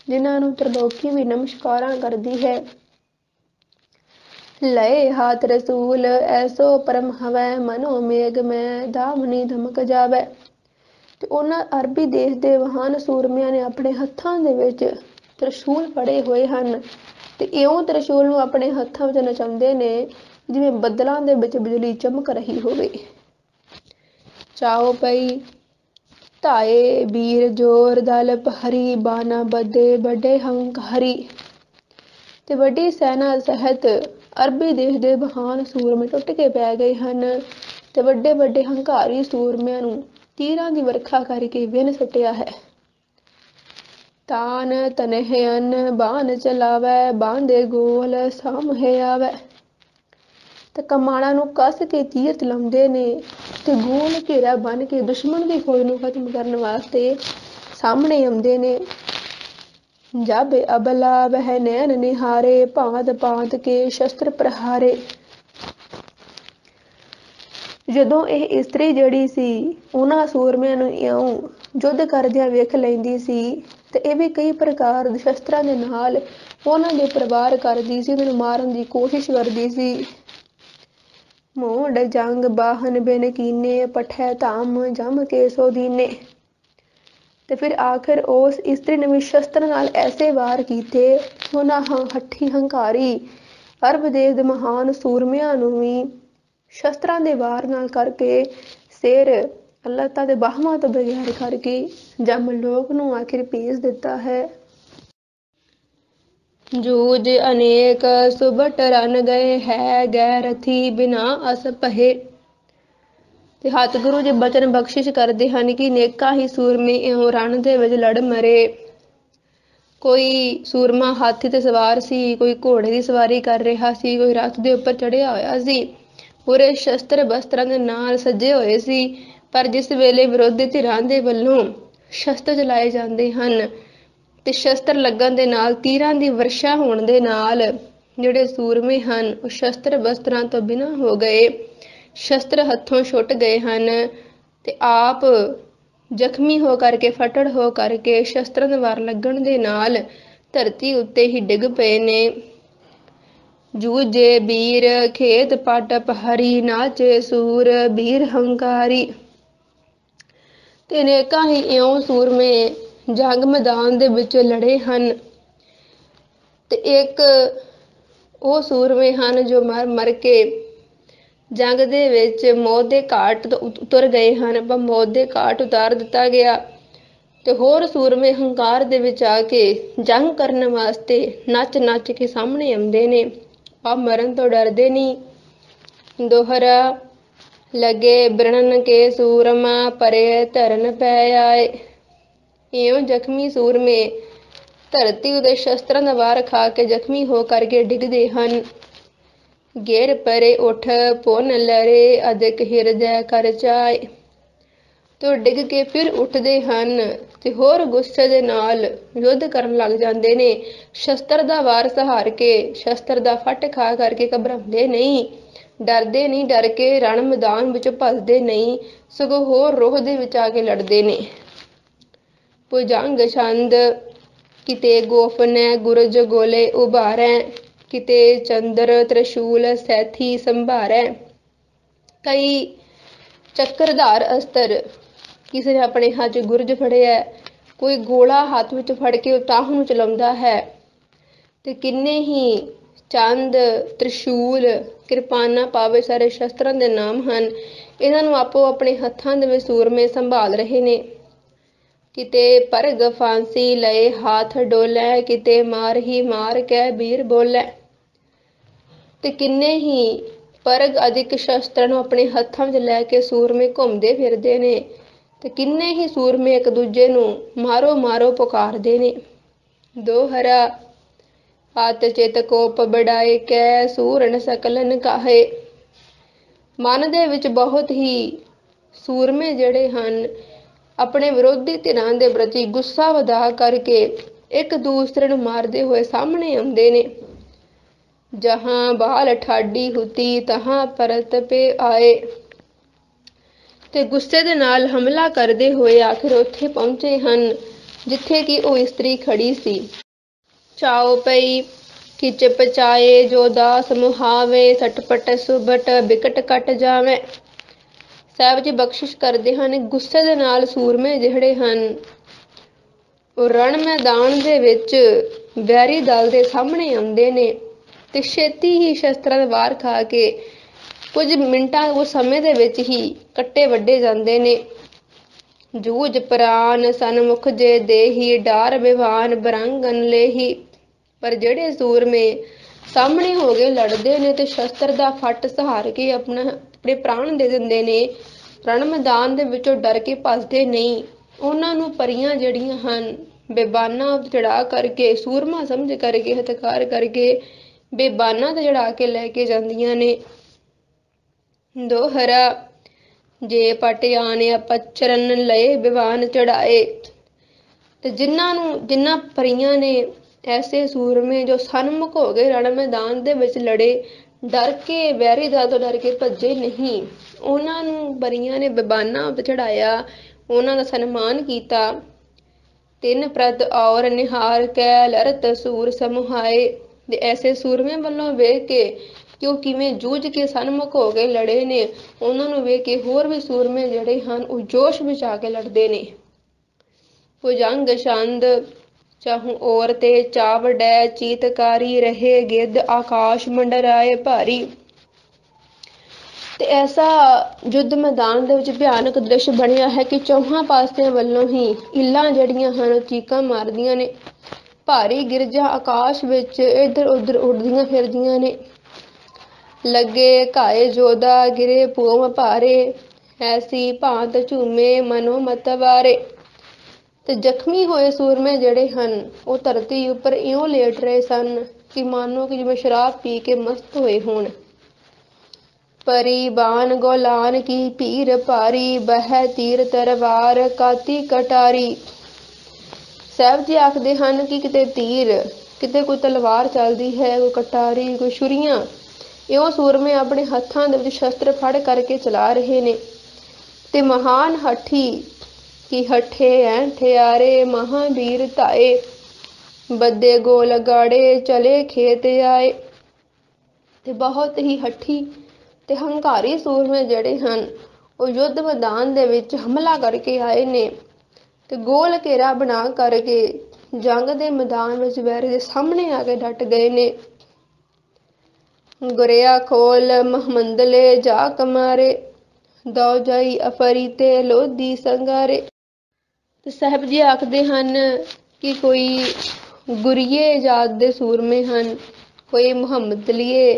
ਜਿਨ੍ਹਾਂ ਨੂੰ ਤ੍ਰਿਲੋਕੀ ਵੀ ਨਮਸਕਾਰਾਂ ਕਰਦੀ ਹੈ। ਲਏ ਹਾਥ ਰਸੂਲ ਐਸੋ ਪਰਮ ਹਵੈ ਮਨੋ ਮੇਘ ਮੈਂ ਦਾਮਨੀ ਧਮਕ ਜਾਵੈ। ਤੇ ਉਹਨਾਂ ਅਰਬੀ ਦੇਸ਼ ਦੇ ਮਹਾਨ ਸੂਰਮਿਆਂ ਨੇ ਆਪਣੇ ਹੱਥਾਂ ਦੇ ਵਿੱਚ ਤ੍ਰਿਸ਼ੂਲ ਫੜੇ ਹੋਏ ਹਨ ਤੇ ਇਉਂ ਤ੍ਰਿਸ਼ੂਲ ਨੂੰ ਆਪਣੇ ਹੱਥਾਂ ਵਿੱਚ ਨਚਾਉਂਦੇ ਨੇ ਜਿਵੇਂ ਬੱਦਲਾਂ ਦੇ ਵਿੱਚ ਬਿਜਲੀ ਚਮਕ ਰਹੀ ਹੋਵੇ। ਚਾਉ ਪਈ ਧਾਏ ਵੀਰ ਜੋਰ ਦਲ ਪਹਰੀ ਬਾਨਾ ਬੱਧੇ ਵੱਡੇ ਹੰਕਾਰੀ। ਤੇ ਵੱਡੀ ਸੈਨਾ ਸਹਿਤ ਅਰਬੀ ਦੇਸ਼ ਦੇ ਮਹਾਨ ਸੂਰਮੇ ਟੁੱਟ ਕੇ ਪੈ ਗਏ ਹਨ ਤੇ ਵੱਡੇ ਵੱਡੇ ਹੰਕਾਰੀ ਸੂਰਮਿਆਂ ਨੂੰ ਤੀਰਾਂ ਦੀ ਵਰਖਾ ਕਰਕੇ ਵਿੰਨ ਸੁੱਟਿਆ ਹੈ। ਤਾਨ ਤਨਹਿਅਨ ਬਾਣ ਚਲਾਵੈ ਬਾਂਦੇ ਗੋਲ ਸਾਹਮਣੇ ਆਵੈ। ਤੇ ਕਮਾਣਾ ਨੂੰ ਕੱਸ ਕੇ ਤੀਰ ਚਲਾਉਂਦੇ ਨੇ ਤੇ ਗੋਲ ਘੇਰਾ ਬਣ ਕੇ ਦੁਸ਼ਮਣ ਦੀ ਫੌਜ ਨੂੰ ਖਤਮ ਕਰਨ ਵਾਸਤੇ ਸਾਹਮਣੇ ਆਉਂਦੇ ਨੇ। ਜਬ ਅਬਲਾ ਵਹਿ ਨੈਣ ਨਿਹਾਰੇ ਭਾਂਤ ਭਾਂਤ ਕੇ ਸ਼ਸਤਰ ਪ੍ਰਹਾਰੇ। ਜਦੋਂ ਇਹ ਇਸਤਰੀ ਜਿਹੜੀ ਸੀ ਉਹਨਾਂ ਸੂਰਮਿਆਂ ਨੂੰ ਇਉਂ ਯੁੱਧ ਕਰਦਿਆਂ ਵੇਖ ਲੈਂਦੀ ਸੀ ਤੇ ਇਹ ਵੀ ਕਈ ਪ੍ਰਕਾਰ ਦੇ ਸ਼ਸਤਰਾਂ ਦੇ ਨਾਲ ਉਹਨਾਂ ਦੇ ਪਰਿਵਾਰ ਕਰਦੀ ਸੀ, ਉਹਨਾਂ ਨੂੰ ਮਾਰਨ ਦੀ ਕੋਸ਼ਿਸ਼ ਕਰਦੀ ਸੀ। ਮੋਢ ਜੰਗ ਬਾਹਨ ਬਿਨ ਕੀਨੇ ਪਠੈ ਧਾਮ ਜਮ ਕੇ ਸੋ ਦੀਨੇ। ਤੇ ਫਿਰ ਆਖਿਰ ਉਸ ਇਸਤਰੀ ਨੇ ਵੀ ਸ਼ਸਤਰ ਨਾਲ ਐਸੇ ਵਾਰ ਕੀਤੇ ਉਹਨਾਂ ਹੱਠੀ ਹੰਕਾਰੀ ਅਰਬ ਦੇਸ਼ ਦੇ ਮਹਾਨ ਸੂਰਮਿਆਂ ਨੂੰ ਵੀ ਸ਼ਸਤਰਾਂ ਦੇ ਵਾਰ ਨਾਲ ਕਰਕੇ ਸਿਰ ਲੱਤਾਂ ਤੇ ਬਾਹਾਂ ਤੋਂ ਬਗੈਰ ਕਰਕੇ ਜਮ ਲੋਕ ਨੂੰ ਆਖਿਰ ਭੇਜ ਦਿੱਤਾ ਹੈ। ਜੂਝ ਅਨੇਕ ਸੁਭਟ ਰਨ ਗਏ ਹੈ ਗੈ ਰਥੀ ਬਿਨਾ ਅਸ ਪਹੇ। ਤੇ ਸਤਿਗੁਰੂ ਜੀ ਬਚਨ ਬਖਸ਼ਿਸ਼ ਕਰਦੇ ਹਨ ਕਿ ਅਨੇਕਾਂ ਹੀ ਸੂਰਮੇ ਇਉਂ ਰਣ ਦੇ ਵਿੱਚ ਲੜ ਮਰੇ। ਕੋਈ ਸੂਰਮਾ ਹਾਥੀ ਤੇ ਸਵਾਰ ਸੀ, ਕੋਈ ਘੋੜੇ ਦੀ ਸਵਾਰੀ ਕਰ ਰਿਹਾ ਸੀ, ਕੋਈ ਰੱਥ ਦੇ ਉੱਪਰ ਚੜਿਆ ਹੋਇਆ ਸੀ, ਪੂਰੇ ਸ਼ਸਤਰ ਬਸਤਰਾਂ ਦੇ ਨਾਲ ਸਜੇ ਹੋਏ ਸੀ। ਪਰ ਜਿਸ ਵੇਲੇ ਵਿਰੋਧੀ ਧਿਰਾਂ ਦੇ ਵੱਲੋਂ ਸ਼ਸਤਰ ਚਲਾਏ ਜਾਂਦੇ ਹਨ ਤੇ ਸ਼ਸਤਰ ਲੱਗਣ ਦੇ ਨਾਲ ਤੀਰਾਂ ਦੀ ਵਰਸ਼ਾ ਹੋਣ ਦੇ ਨਾਲ ਜਿਹੜੇ ਸੂਰਮੇ ਹਨ ਉਹ ਸ਼ਸਤਰ ਬਸਤਰਾਂ ਤੋਂ ਬਿਨਾਂ ਹੋ ਗਏ, ਸ਼ਸਤਰ ਹੱਥੋਂ ਛੁੱਟ ਗਏ ਹਨ ਤੇ ਆਪ ਜ਼ਖਮੀ ਹੋ ਕਰਕੇ ਫਟੜ ਹੋ ਕਰਕੇ ਸ਼ਸਤਰਾਂ ਦੇ ਵਾਰ ਲੱਗਣ ਦੇ ਨਾਲ ਧਰਤੀ ਉੱਤੇ ਹੀ ਡਿੱਗ ਪਏ ਨੇ। ਜੂਝੇ ਵੀਰ ਖੇਤ ਪਟ ਪਹਰੀ ਨਾਚੇ ਸੂਰ ਵੀਰ ਹੰਕਾਰੀ। ਤੇ ਅਨੇਕਾਂ ਹੀ ਇਉਂ ਸੂਰਮੇ ਜੰਗ ਮੈਦਾਨ ਦੇ ਵਿੱਚ ਲੜੇ ਹਨ ਤੇ ਇੱਕ ਉਹ ਸੂਰਮੇ ਹਨ ਜੋ ਮਰ ਕੇ ਜੰਗ ਦੇ ਵਿੱਚ ਮੌਤ ਦੇ ਘਾਟ ਤੋਂ ਉਤਰ ਗਏ ਹਨ, ਪਰ ਮੌਤ ਦੇ ਘਾਟ ਉਤਾਰ ਦਿੱਤਾ ਗਿਆ ਤੇ ਹੋਰ ਸੂਰਮੇ ਹੰਕਾਰ ਦੇ ਵਿੱਚ ਆ ਕੇ ਜੰਗ ਕਰਨ ਵਾਸਤੇ ਨੱਚ ਨੱਚ ਕੇ ਸਾਹਮਣੇ ਆਉਂਦੇ ਨੇ। ਆ ਮਰਨ ਤੋਂ ਡਰਦੇ ਨਹੀਂ। ਦੋਹਰਾ ਲੱਗੇ ਬ੍ਰਣਨ ਕੇ ਸੂਰਮਾ ਪਰੇ ਧਰਨ ਪੈ ਆਏ। ਇਉਂ ਜ਼ਖਮੀ ਸੂਰਮੇ ਧਰਤੀ ਉਤੇ ਸ਼ਸਤਰਾਂ ਦਾ ਵਾਰ ਖਾ ਕੇ ਜ਼ਖਮੀ ਹੋ ਕਰਕੇ ਡਿੱਗਦੇ ਹਨ। ਗਿਰ ਪਰੇ ਉੱਠ ਪੁੰਨ ਲਰੇ ਅਧਿਕ ਹਿਰਦੈ ਕਰ ਚਾਏ। ਤੇ ਉਹ ਡਿੱਗ ਕੇ ਫਿਰ ਉੱਠਦੇ ਹਨ ਤੇ ਹੋਰ ਗੁੱਸੇ ਦੇ ਨਾਲ ਯੁੱਧ ਕਰਨ ਲੱਗ ਜਾਂਦੇ ਨੇ। ਸ਼ਸਤਰ ਦਾ ਵਾਰ ਸਹਾਰ ਕੇ ਸ਼ਸਤਰ ਦਾ ਫੱਟ ਖਾ ਕਰਕੇ ਘਬਰਾਉਂਦੇ ਨਹੀਂ, ਡਰਦੇ ਨਹੀਂ, ਡਰ ਕੇ ਰਣ ਮੈਦਾਨ ਵਿੱਚ ਭੱਜਦੇ ਨਹੀਂ, ਸਗੋਂ ਹੋਰ ਰੋਹ ਦੇ ਵਿੱਚ ਆ ਕੇ ਲੜਦੇ ਨੇ। ਭੁਜੰਗ ਛੰਦ ਕਿਤੇ ਗੋਫਨੈ ਗੁਰਜ ਗੋਲੇ ਉਭਾਰੈ ਕਿਤੇ ਚੰਦਰ ਤ੍ਰਿਸ਼ੂਲ ਸੈਥੀ ਸੰਭਾਰੈ। ਕਈ ਚੱਕਰਧਾਰ ਅਸਤਰ, ਕਿਸੇ ਨੇ ਆਪਣੇ ਹੱਥ 'ਚ ਗੁਰਜ ਫੜਿਆ, ਕੋਈ ਗੋਲਾ ਹੱਥ ਵਿੱਚ ਫੜ ਕੇ ਉਤਾਹ ਨੂੰ ਚਲਾਉਂਦਾ ਹੈ ਤੇ ਕਿੰਨੇ ਹੀ ਚੰਦ ਤ੍ਰਿਸ਼ੂਲ ਕਿਰਪਾਨਾਂ ਪਾਵੇ ਸਾਰੇ ਸ਼ਸਤਰਾਂ ਦੇ ਨਾਮ ਹਨ। ਇਹਨਾਂ ਨੂੰ ਆਪੋ ਆਪਣੇ ਹੱਥਾਂ ਦੇ ਵਿੱਚ ਸੂਰਮੇ ਸੰਭਾਲ ਰਹੇ ਨੇ। ਕਿਤੇ ਪਰਗ ਫਾਂਸੀ ਲਏ ਹਾਥ ਡੋਲੈ ਕਿਤੇ ਮਾਰ ਹੀ ਮਾਰ ਕੈ ਵੀਰ ਬੋਲੈ। ਤੇ ਕਿੰਨੇ ਹੀ ਪਰਗ ਅਧਿਕ ਸ਼ਸਤਰਾਂ ਨੂੰ ਆਪਣੇ ਹੱਥਾਂ ਵਿੱਚ ਲੈ ਕੇ ਸੂਰਮੇ ਘੁੰਮਦੇ ਫਿਰਦੇ ਨੇ ਤੇ ਕਿੰਨੇ ਹੀ ਸੂਰਮੇ ਇੱਕ ਦੂਜੇ ਨੂੰ ਮਾਰੋ ਮਾਰੋ ਪੁਕਾਰਦੇ ਨੇ। ਦੋਹਰਾ अत चित कोप बढ़ाए कै सूरन सकलन काहे। मन दे विच बहुत ही सूरमे जिहड़े हन अपने विरोधी धिरां दे प्रति गुस्सा वधा करके एक दूसरे नूं मारदे होए सामने आउंदे ने। जहां बाल ठाडी हुती तहां परत पे आए। ते गुस्से दे नाल हमला करदे होए आखिर उत्थे पहुंचे हन जिथे कि ਉਹ इस्त्री खड़ी सी। चाओ पई खिच पचाए जो दास मुहावे सटपट सुबट बिकट कट जावे। ਸਾਹਿਬ ਜੀ ਬਖਸ਼ਿਸ਼ ਕਰਦੇ ਹਨ। ਗੁੱਸੇ ਦੇ ਨਾਲ ਸੂਰਮੇ ਜਿਹੜੇ ਹਨ ਉਹ ਰਣ ਮੈਦਾਨ ਦੇ ਵਿੱਚ ਵੈਰੀ ਦਲ ਦੇ ਸਾਹਮਣੇ ਆਉਂਦੇ ਨੇ ਤੇ ਛੇਤੀ ਹੀ ਸ਼ਸਤਰਾਂ ਦੇ ਵਾਰ ਖਾ ਕੇ ਕੁਝ ਮਿੰਟਾਂ ਉਹ ਸਮੇਂ ਦੇ ਵਿੱਚ ਹੀ ਕੱਟੇ ਵੱਢੇ ਜਾਂਦੇ ਨੇ। ਜੂਝ ਪ੍ਰਾਨ ਸਨਮੁਖ ਜੇ ਦੇਹੀ ਡਾਰ ਵਿਵਾਨ ਬਰਾਂਗਨ ਲੇਹੀ। ਪਰ ਜਿਹੜੇ ਸੂਰਮੇ ਸਾਹਮਣੇ ਹੋ ਕੇ ਲੜਦੇ ਨੇ ਤੇ ਸ਼ਸਤਰ ਦਾ ਫੱਟ ਸਹਾਰ ਕੇ ਆਪਣੇ ਪ੍ਰਾਣ ਦੇ ਦਿੰਦੇ ਨੇ, ਰਣ ਮੈਦਾਨ ਦੇ ਵਿੱਚੋਂ ਡਰ ਕੇ ਭੱਜਦੇ ਨਹੀਂ। ਉਹਨਾਂ ਨੂੰ ਪਰੀਆਂ ਜਿਹੜੀਆਂ ਹਨ ਬੇਬਾਨਾਂ ਚੜਾ ਕਰਕੇ ਸੂਰਮਾ ਸਮਝ ਕਰਕੇ ਹਥਕਾਰ ਕਰਕੇ ਬੇਬਾਨਾਂ ਤੇ ਚੜਾ ਕੇ ਲੈ ਕੇ ਜਾਂਦੀਆਂ ਨੇ। ਦੋਹਰਾ ਜੇ ਪਟ ਆਣਿਆ ਪਚਰਨ ਲਏ ਵਿਵਾਨ ਚੜਾਏ। ਤੇ ਜਿਨ੍ਹਾਂ ਪਰੀਆਂ ਨੇ ਐਸੇ ਸੂਰਮੇ ਜੋ ਸਨਮੁਖ ਹੋ ਗਏ ਰਣ ਮੈਦਾਨ ਦੇ ਵਿੱਚ ਲੜੇ, ਡਰ ਕੇ ਵੈਰੀ ਦਲ ਤੋਂ ਡਰ ਕੇ ਭੱਜੇ ਨਹੀਂ, ਉਹਨਾਂ ਨੂੰ ਪਰੀਆਂ ਨੇ ਬੇਬਾਨਾਂ ਉੱਤੇ ਚੜਾਇਆ, ਉਹਨਾਂ ਦਾ ਸਨਮਾਨ ਕੀਤਾ। ਤਿੰਨ ਪ੍ਰਦ ਔਰ ਨਿਹਾਰ ਕੈ ਲਰਤ ਸੂਰ ਸਮੁਹਾਏ। ਤੇ ਐਸੇ ਸੂਰਮੇ ਵੱਲੋਂ ਵੇਖ ਕੇ ਕਿ ਉਹ ਕਿਵੇਂ ਜੂਝ ਕੇ ਸਨਮੁਖ ਹੋ ਕੇ ਲੜੇ ਨੇ, ਉਹਨਾਂ ਨੂੰ ਵੇਖ ਕੇ ਹੋਰ ਵੀ ਸੂਰਮੇ ਜਿਹੜੇ ਹਨ ਉਹ ਜੋਸ਼ ਵਿੱਚ ਆ ਕੇ ਲੜਦੇ ਨੇ। ਭੁਜੰਗ ਛੰਦ ਚਾਹੂ ਔਰ ਤੇ ਚਾਵੜੈ ਚੀਤਕਾਰੀ ਰਹੇ ਗਿੱਧ ਆਕਾਸ਼ ਮੰਡਰਾਏ ਭਾਰੀ। ਤੇ ਐਸਾ ਯੁੱਧ ਮੈਦਾਨ ਦੇ ਵਿੱਚ ਭਿਆਨਕ ਦ੍ਰਿਸ਼ ਬਣਿਆ ਹੈ ਕਿ ਚੌਹਾਂ ਪਾਸਿਆਂ ਵੱਲੋਂ ਹੀ ਇੱਲਾਂ ਜਿਹੜੀਆਂ ਹਨ ਉਹ ਚੀਕਾਂ ਮਾਰਦੀਆਂ ਨੇ। ਭਾਰੀ ਗਿਰਜਾਂ ਆਕਾਸ਼ ਵਿੱਚ ਇੱਧਰ ਉੱਧਰ ਉੱਡਦੀਆਂ ਫਿਰਦੀਆਂ ਨੇ। ਲੱਗੇ ਘਾਏ ਜੋਧਾ ਗਿਰੇ ਭੂਮ ਭਾਰੇ ਐਸੀ ਭਾਂਤ ਝੂਮੇ ਮਨੋ ਮਤ ਵਾਰੇ। ਤੇ ਜ਼ਖਮੀ ਹੋਏ ਸੂਰਮੇ ਜਿਹੜੇ ਹਨ ਉਹ ਧਰਤੀ ਉੱਪਰ ਇਉਂ ਲੇਟ ਰਹੇ ਸਨ ਕਿ ਮਾਨੋ ਕਿ ਜਿਵੇਂ ਸ਼ਰਾਬ ਪੀ ਕੇ ਮਸਤ ਹੋਏ ਹੋਣ। ਪਰੀ ਬਾਨ ਗੋਲਾਨ ਕੀ ਭੀਰ ਭਾਰੀ ਬਹਿ ਤੀਰ ਤਰਵਾਰ ਕਾਤੀ ਕਟਾਰੀ। ਸਾਹਿਬ ਜੀ ਆਖਦੇ ਹਨ ਕਿ ਕਿਤੇ ਤੀਰ, ਕਿਤੇ ਕੋਈ ਤਲਵਾਰ ਚੱਲਦੀ ਹੈ, ਕੋਈ ਕਟਾਰੀ, ਕੋਈ ਛੁਰੀਆਂ, ਇਉਂ ਸੂਰਮੇ ਆਪਣੇ ਹੱਥਾਂ ਦੇ ਵਿੱਚ ਸ਼ਸਤਰ ਫੜ ਕਰਕੇ ਚਲਾ ਰਹੇ ਨੇ। ਤੇ ਮਹਾਨ ਹੱਠੀ ਕੀ ਹੱਠੇ ਐ ਠਿਆਰੇ ਮਹਾਂਵੀਰ ਧਾਏ ਬੱਦੇ ਗੋਲ ਗਾੜੇ ਚਲੇ ਖੇਤ ਆਏ। ਤੇ ਬਹੁਤ ਹੀ ਹੱਠੀ ਤੇ ਹੰਕਾਰੀ ਸੂਰਮੇ ਜਿਹੜੇ ਹਨ ਉਹ ਯੁੱਧ ਮੈਦਾਨ ਦੇ ਵਿੱਚ ਹਮਲਾ ਕਰਕੇ ਆਏ ਨੇ ਤੇ ਗੋਲ ਘੇਰਾ ਬਣਾ ਕਰਕੇ ਜੰਗ ਦੇ ਮੈਦਾਨ ਵਿੱਚ ਵੈਰੀ ਦੇ ਸਾਹਮਣੇ ਆ ਕੇ ਡਟ ਗਏ ਨੇ। ਗੁਰਿਆ ਖੋਲ ਮਹਮੰਦਲੇ ਜਾ ਕਮਾਰੇ ਦੌ ਜਾਈ ਅਫਰੀਤੇ ਲੋਧੀ ਸੰਗਾਰੇ। ਤੇ ਸਾਹਿਬ ਜੀ ਆਖਦੇ ਹਨ ਕਿ ਕੋਈ ਗੁਰੀਏ ਜਾਤ ਦੇ ਸੂਰਮੇ ਹਨ, ਕੋਈ ਮੁਹੰਮਦਲੀਏ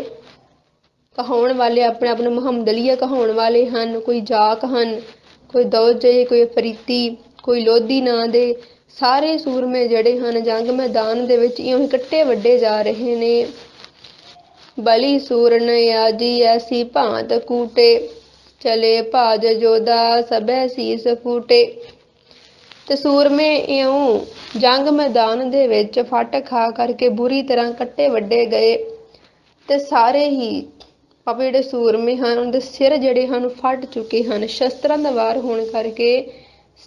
ਕਹਾਉਣ ਵਾਲੇ, ਆਪਣੇ ਆਪ ਨੂੰ ਮੁਹੰਮਦਲੀਆ ਕਹਾਉਣ ਵਾਲੇ ਹਨ, ਕੋਈ ਜਾਕ ਹਨ, ਕੋਈ ਦੌਜਈ, ਕੋਈ ਅਫਰੀਤੀ, ਕੋਈ ਲੋਧੀ ਨਾਂ ਦੇ। ਸਾਰੇ ਸੂਰਮੇ ਜਿਹੜੇ ਹਨ ਜੰਗ ਮੈਦਾਨ ਦੇ ਵਿੱਚ ਇਉਂ ਹੀ ਕੱਟੇ ਵੱਢੇ ਜਾ ਰਹੇ ਨੇ। ਬਲੀ ਸੂਰਨ ਆਜੀ ਐਸੀ ਭਾਂਤ ਕੂਟੇ ਚਲੇ ਭਾਜ ਜੋਧਾ ਸਭੈ ਸੀਸ ਫੂਟੇ। ਤੇ ਸੂਰਮੇ ਇਉਂ ਜੰਗ ਮੈਦਾਨ ਦੇ ਵਿੱਚ ਫੱਟ ਖਾ ਕਰਕੇ ਬੁਰੀ ਤਰ੍ਹਾਂ ਕੱਟੇ ਵੱਢੇ ਗਏ ਤੇ ਸਾਰੇ ਹੀ ਆਪਣੇ ਜਿਹੜੇ ਸੂਰਮੇ ਹਨ ਉਹਨਾਂ ਦੇ ਸਿਰ ਜਿਹੜੇ ਹਨ ਫਟ ਚੁੱਕੇ ਹਨ। ਸ਼ਸਤਰਾਂ ਦਾ ਵਾਰ ਹੋਣ ਕਰਕੇ